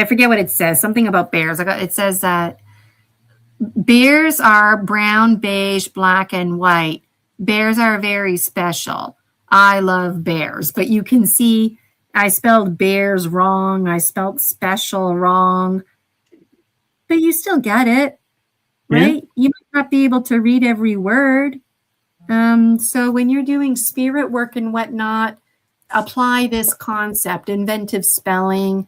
forget what it says, something about bears. It says that bears are brown, beige, black, and white. Bears are very special. I love bears, but you can see I spelled bears wrong. I spelled special wrong, but you still get it, right? Yeah. You might not be able to read every word. So when you're doing spirit work and whatnot, apply this concept, inventive spelling,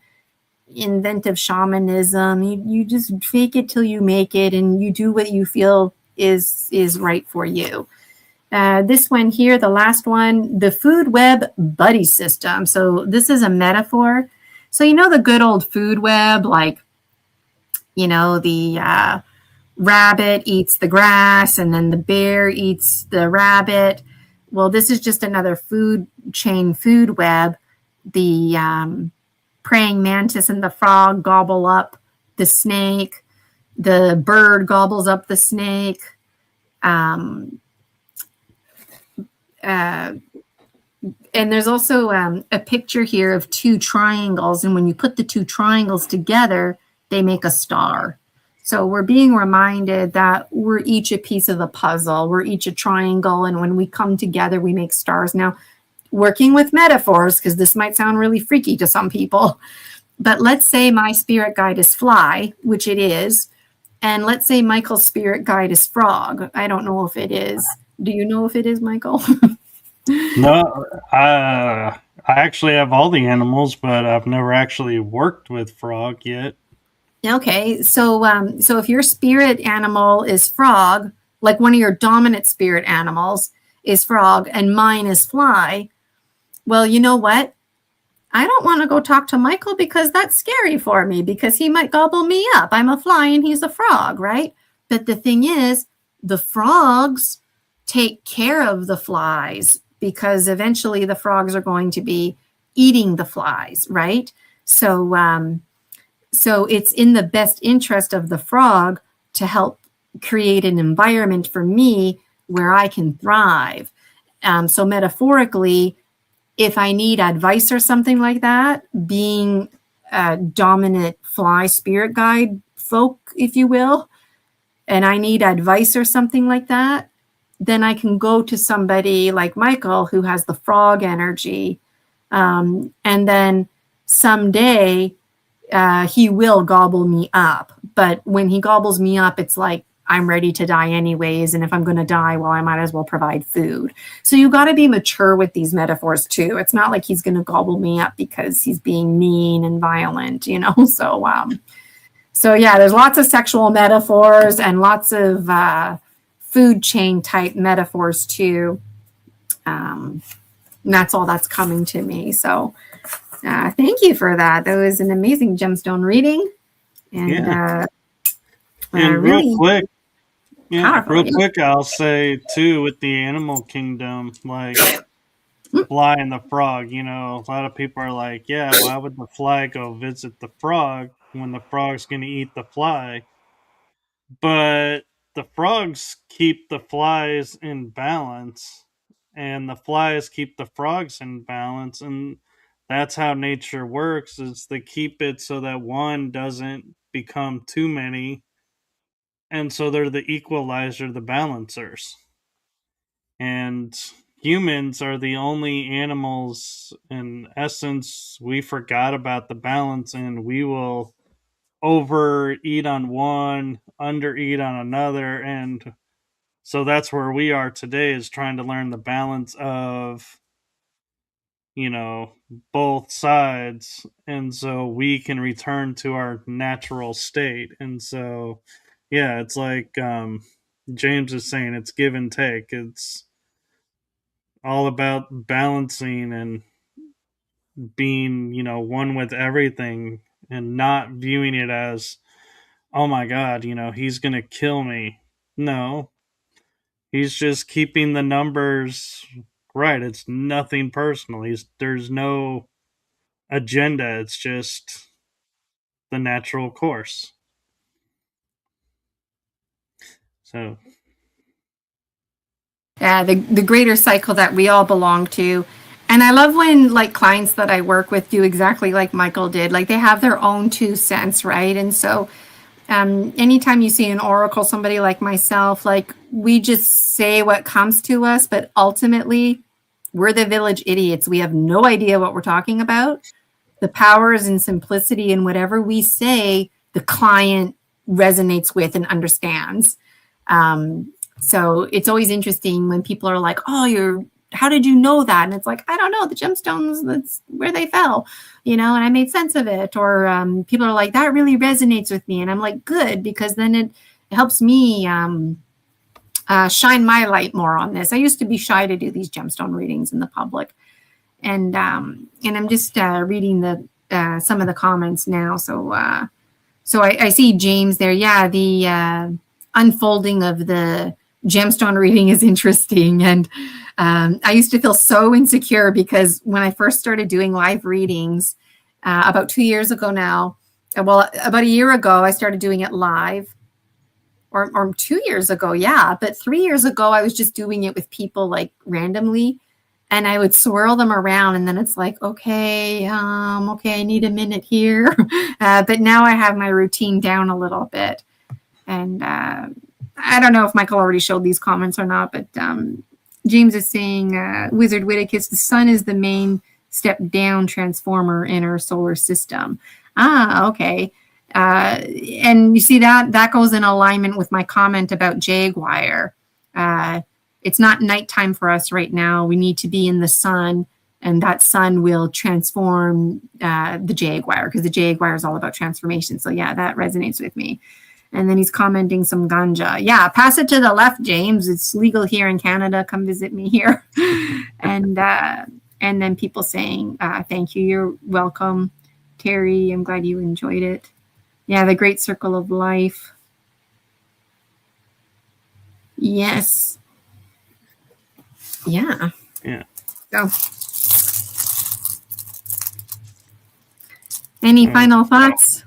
inventive shamanism. You just fake it till you make it, and you do what you feel is right for you. This one here, the last one, the food web buddy system. So this is a metaphor. So you know the good old food web, like, you know, the rabbit eats the grass and then the bear eats the rabbit. Well, this is just another food chain food web. The praying mantis and the frog gobble up the snake. The bird gobbles up the snake. And there's also a picture here of 2 triangles. And when you put the 2 triangles together, they make a star. So we're being reminded that we're each a piece of the puzzle. We're each a triangle. And when we come together, we make stars. Now, working with metaphors, because this might sound really freaky to some people, but let's say my spirit guide is fly, which it is. And let's say Michael's spirit guide is frog. I don't know if it is. Do you know if it is, Michael? No, I actually have all the animals, but I've never actually worked with frog yet. Okay, so if your spirit animal is frog, like one of your dominant spirit animals is frog, and mine is fly, well, you know what? I don't want to go talk to Michael because that's scary for me, because he might gobble me up. I'm a fly and he's a frog, right? But the thing is, the frogs take care of the flies, because eventually the frogs are going to be eating the flies, right? So it's in the best interest of the frog to help create an environment for me where I can thrive. So metaphorically, if I need advice or something like that, being a dominant fly spirit guide folk, if you will, and I need advice or something like that, then I can go to somebody like Michael who has the frog energy. And then someday he will gobble me up. But when he gobbles me up, it's like I'm ready to die anyways. And if I'm going to die, well, I might as well provide food. So you got to be mature with these metaphors too. It's not like he's going to gobble me up because he's being mean and violent, you know? So yeah, there's lots of sexual metaphors and lots of food chain type metaphors too. And that's all that's coming to me. So thank you for that. That was an amazing gemstone reading. And real quick, powerful, quick, I'll say too, with the animal kingdom, like fly and the frog, you know, a lot of people are like, yeah, why would the fly go visit the frog when the frog's going to eat the fly? But the frogs keep the flies in balance, and the flies keep the frogs in balance, and that's how nature works, is they keep it so that one doesn't become too many, and so they're the equalizer, the balancers. And humans are the only animals, in essence, we forgot about the balance, and we will overeat on one, undereat on another, and so that's where we are today, is trying to learn the balance of, you know, both sides, and so we can return to our natural state. And so yeah, it's like James is saying, it's give and take. It's all about balancing and being, you know, one with everything, and not viewing it as, oh my god, you know, he's gonna kill me. No, he's just keeping the numbers right. It's nothing personal. There's no agenda. It's just the natural course. So yeah, the greater cycle that we all belong to. And I love when like clients that I work with do exactly like Michael did. Like they have their own 2 cents, right? And so anytime you see an oracle, somebody like myself, like we just say what comes to us, but ultimately we're the village idiots. We have no idea what we're talking about. The power is in simplicity, and whatever we say, the client resonates with and understands. So it's always interesting when people are like, oh, how did you know that? And it's like, I don't know, the gemstones, that's where they fell, you know, and I made sense of it. Or people are like, that really resonates with me. And I'm like, good, because then it helps me shine my light more on this. I used to be shy to do these gemstone readings in the public. And I'm just reading some of the comments now. So I see James there. Yeah, the unfolding of the gemstone reading is interesting. And I used to feel so insecure because when I first started doing live readings about 2 years ago now, well, about a year ago, I started doing it live. Or 2 years ago, yeah. But 3 years ago, I was just doing it with people like randomly. And I would swirl them around, and then it's like, okay, I need a minute here. But now I have my routine down a little bit. And I don't know if Michael already showed these comments or not, but James is saying, Wizard Whitticus, the sun is the main step down transformer in our solar system. Okay. And you see that goes in alignment with my comment about Jaguar. It's not nighttime for us right now. We need to be in the sun, and that sun will transform the Jaguar, because the Jaguar is all about transformation. So yeah, that resonates with me. And then he's commenting some ganja. Yeah, pass it to the left, James. It's legal here in Canada. Come visit me here. And then people saying, thank you. You're welcome, Terry. I'm glad you enjoyed it. Yeah, the great circle of life. Yes. Yeah. Yeah. So, any final thoughts?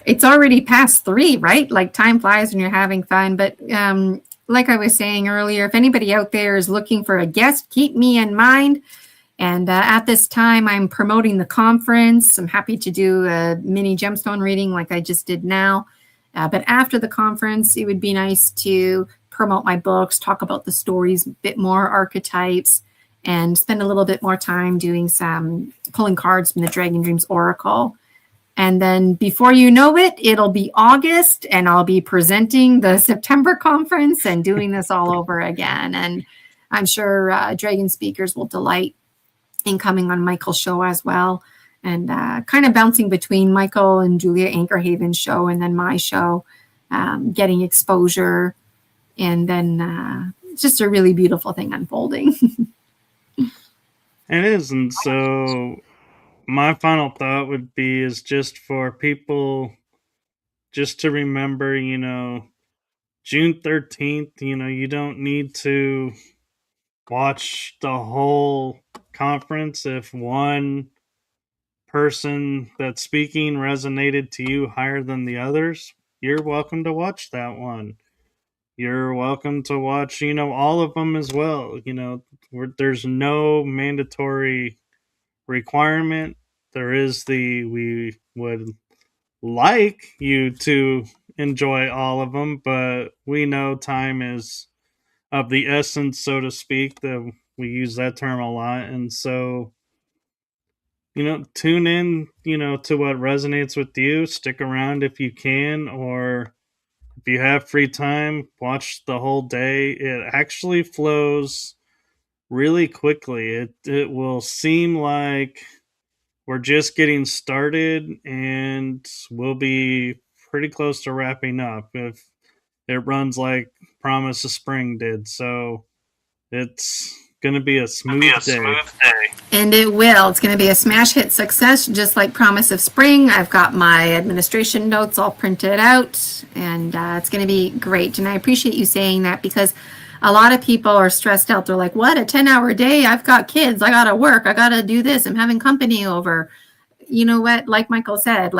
It's already past 3, right? Like time flies when you're having fun. But like I was saying earlier, if anybody out there is looking for a guest, keep me in mind. And at this time, I'm promoting the conference. I'm happy to do a mini gemstone reading like I just did now. But after the conference, it would be nice to promote my books, talk about the stories, a bit more archetypes, and spend a little bit more time doing some pulling cards from the Dragon Dreams Oracle. And then before you know it, it'll be August and I'll be presenting the September conference and doing this all over again. And I'm sure Dragon speakers will delight in coming on Michael's show as well. And kind of bouncing between Michael and Julia Anchorhaven's show and then my show, getting exposure. And then it's just a really beautiful thing unfolding. It is. And so my final thought would be is just for people just to remember, June 13th, you don't need to watch the whole conference. If one person that's speaking resonated to you higher than the others, you're welcome to watch that one. You're welcome to watch, all of them as well. There's no mandatory requirement. There is we would like you to enjoy all of them, but we know time is of the essence, so to speak. That we use that term a lot, and so tune in, to what resonates with you. Stick around if you can, or if you have free time, watch the whole day. It actually flows really quickly. It will seem like we're just getting started and we'll be pretty close to wrapping up if it runs like Promise of Spring did. So it's going to be a smooth day. And it will. It's going to be a smash hit success, just like Promise of Spring. I've got my administration notes all printed out, and it's going to be great. And I appreciate you saying that because a lot of people are stressed out. They're like, what, a 10-hour day? I've got kids. I got to work. I got to do this. I'm having company over. You know what? Like Michael said,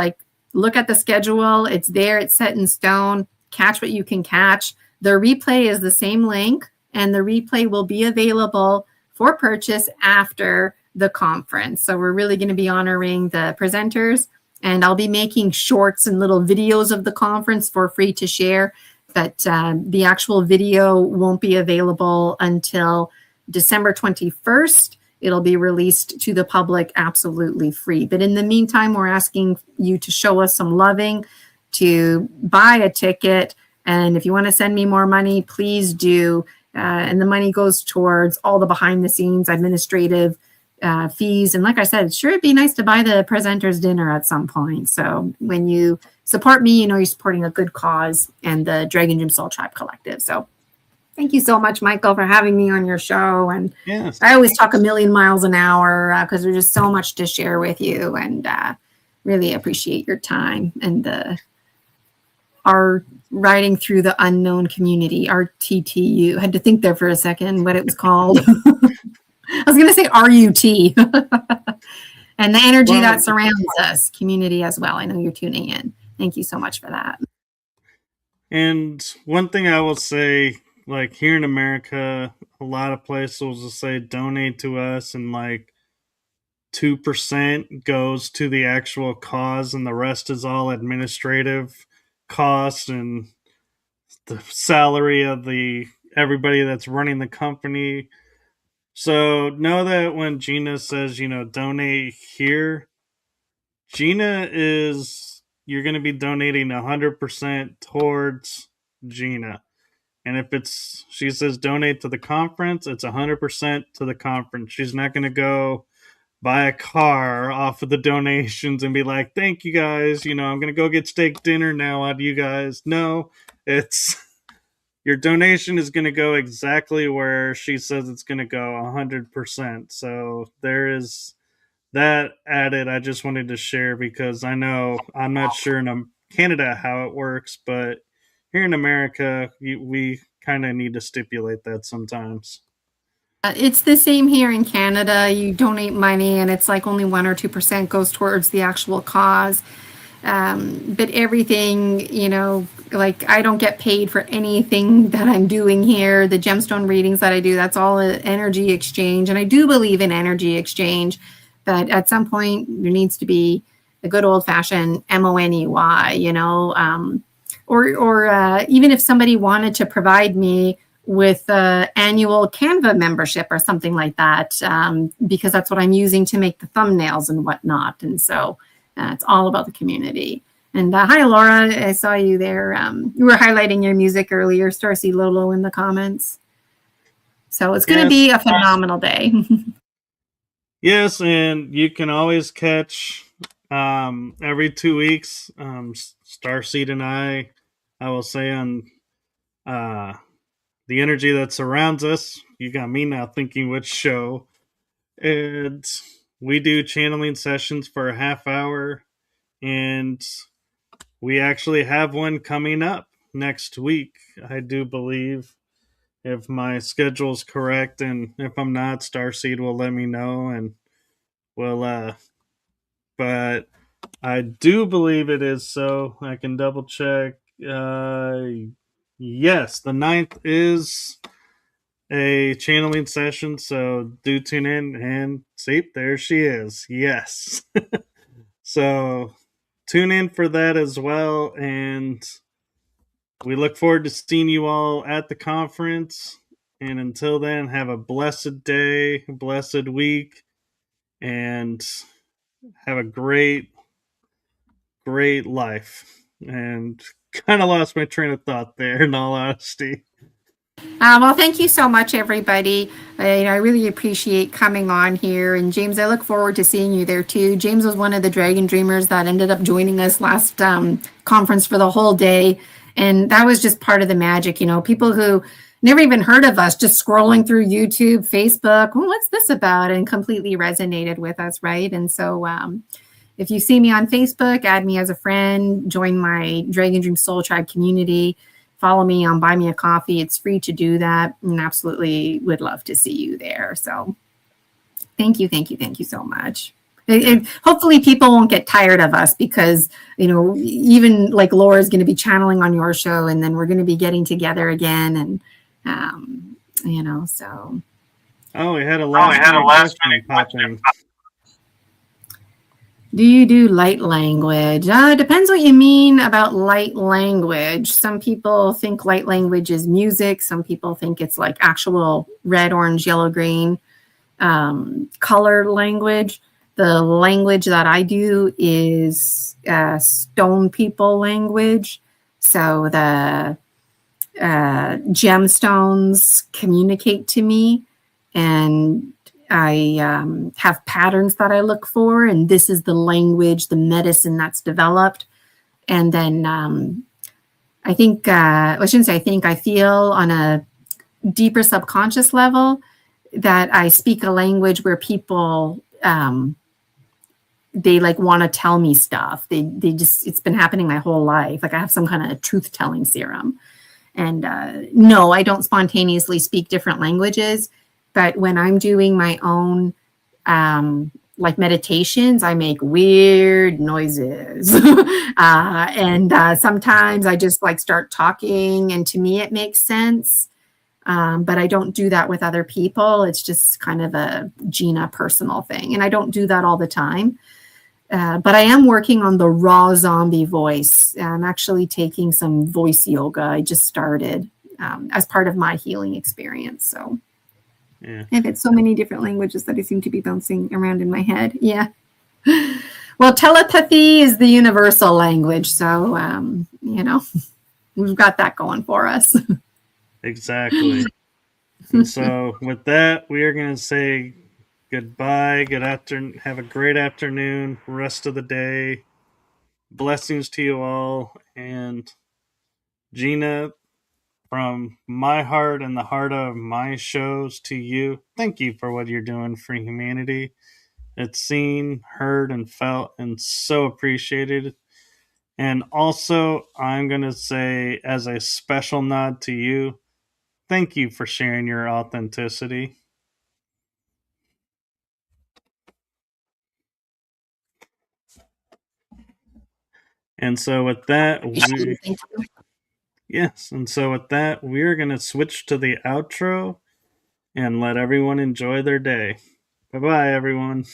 look at the schedule. It's there. It's set in stone. Catch what you can catch. The replay is the same link, and the replay will be available for purchase after the conference. So we're really going to be honoring the presenters, and I'll be making shorts and little videos of the conference for free to share. But the actual video won't be available until December 21st. It'll be released to the public absolutely free. But in the meantime, we're asking you to show us some loving, to buy a ticket. And if you want to send me more money, please do. And the money goes towards all the behind the scenes administrative fees. And like I said, sure, it'd be nice to buy the presenters dinner at some point. So when you support me, you're supporting a good cause and the Dragon Dream Soul Tribe Collective. So thank you so much, Michael, for having me on your show. And yes, I always talk a million miles an hour because there's just so much to share with you, and really appreciate your time and our riding through the unknown community, RTTU. I had to think there for a second what it was called. I was going to say RUT. And the energy that surrounds us, community as well. I know you're tuning in. Thank you so much for that. And one thing I will say, like here in America, a lot of places will say donate to us, and 2% goes to the actual cause, and the rest is all administrative costs and the salary of everybody that's running the company. So know that when Gina says, donate here, you're going to be donating 100% towards Gina. And if she says donate to the conference, it's 100% to the conference. She's not going to go buy a car off of the donations and be like, thank you guys, I'm going to go get steak dinner now out of you guys. No, it's your donation is going to go exactly where she says it's going to go, 100%. So there is that added. I just wanted to share because I know I'm not sure in Canada how it works, but here in America, we kind of need to stipulate that sometimes. It's the same here in Canada. You donate money and it's like only 1 or 2% goes towards the actual cause. But everything, like I don't get paid for anything that I'm doing here. The gemstone readings that I do, that's all an energy exchange. And I do believe in energy exchange, but at some point there needs to be a good old fashioned MONEY, or even if somebody wanted to provide me with an annual Canva membership or something like that, because that's what I'm using to make the thumbnails and whatnot. And so it's all about the community. And hi, Laura. I saw you there. You were highlighting your music earlier, Starcy Lolo, in the comments. So it's going to be a phenomenal day. Yes, and you can always catch every 2 weeks. Starseed and I will say on the energy that surrounds us. You got me now thinking which show. And we do channeling sessions for a half hour, and we actually have one coming up next week, I do believe, if my schedule's correct. And if I'm not, Starseed will let me know, and we'll but I do believe it is, so I can double check. Yes, the 9th is a channeling session, so do tune in and see, there she is. Yes. So tune in for that as well, and we look forward to seeing you all at the conference. And until then, have a blessed day, blessed week, and have a great life. And kind of lost my train of thought there, in all honesty. Well, thank you so much, everybody. I really appreciate coming on here. And James, I look forward to seeing you there too. James was one of the Dragon Dreamers that ended up joining us last conference for the whole day. And that was just part of the magic, people who never even heard of us, just scrolling through YouTube, Facebook, what's this about? And completely resonated with us, right? And so if you see me on Facebook, add me as a friend, join my Dragon Dream Soul Tribe community. Follow me on Buy Me a Coffee. It's free to do that, and absolutely would love to see you there. So thank you so much. And hopefully people won't get tired of us, because even like Laura's going to be channeling on your show, and then we're going to be getting together again, and so. Oh, we had a last minute question. Do you do light language? Depends what you mean about light language. Some people think light language is music. Some people think it's like actual red, orange, yellow, green color language. The language that I do is stone people language. So the gemstones communicate to me, and I have patterns that I look for, and this is the language, the medicine that's developed. And then I think, I shouldn't say I think, I feel on a deeper subconscious level that I speak a language where people, they like want to tell me stuff. They just, it's been happening my whole life. Like I have some kind of truth telling serum. And no, I don't spontaneously speak different languages. But when I'm doing my own like meditations, I make weird noises. And sometimes I just like start talking, and to me it makes sense. But I don't do that with other people. It's just kind of a Gina personal thing. And I don't do that all the time. But I am working on the raw zombie voice. I'm actually taking some voice yoga. I just started as part of my healing experience. So I've had so many different languages that I seem to be bouncing around in my head. Yeah. Well, telepathy is the universal language. So, we've got that going for us. Exactly. And so with that, we are going to say goodbye. Good afternoon. Have a great afternoon. Rest of the day. Blessings to you all. And Gina, from my heart and the heart of my shows to you, thank you for what you're doing for humanity. It's seen, heard, and felt, and so appreciated. And also, I'm going to say, as a special nod to you, thank you for sharing your authenticity. And so with that, Thank you. yes, and so with that, we're going to switch to the outro and let everyone enjoy their day. Bye bye, everyone.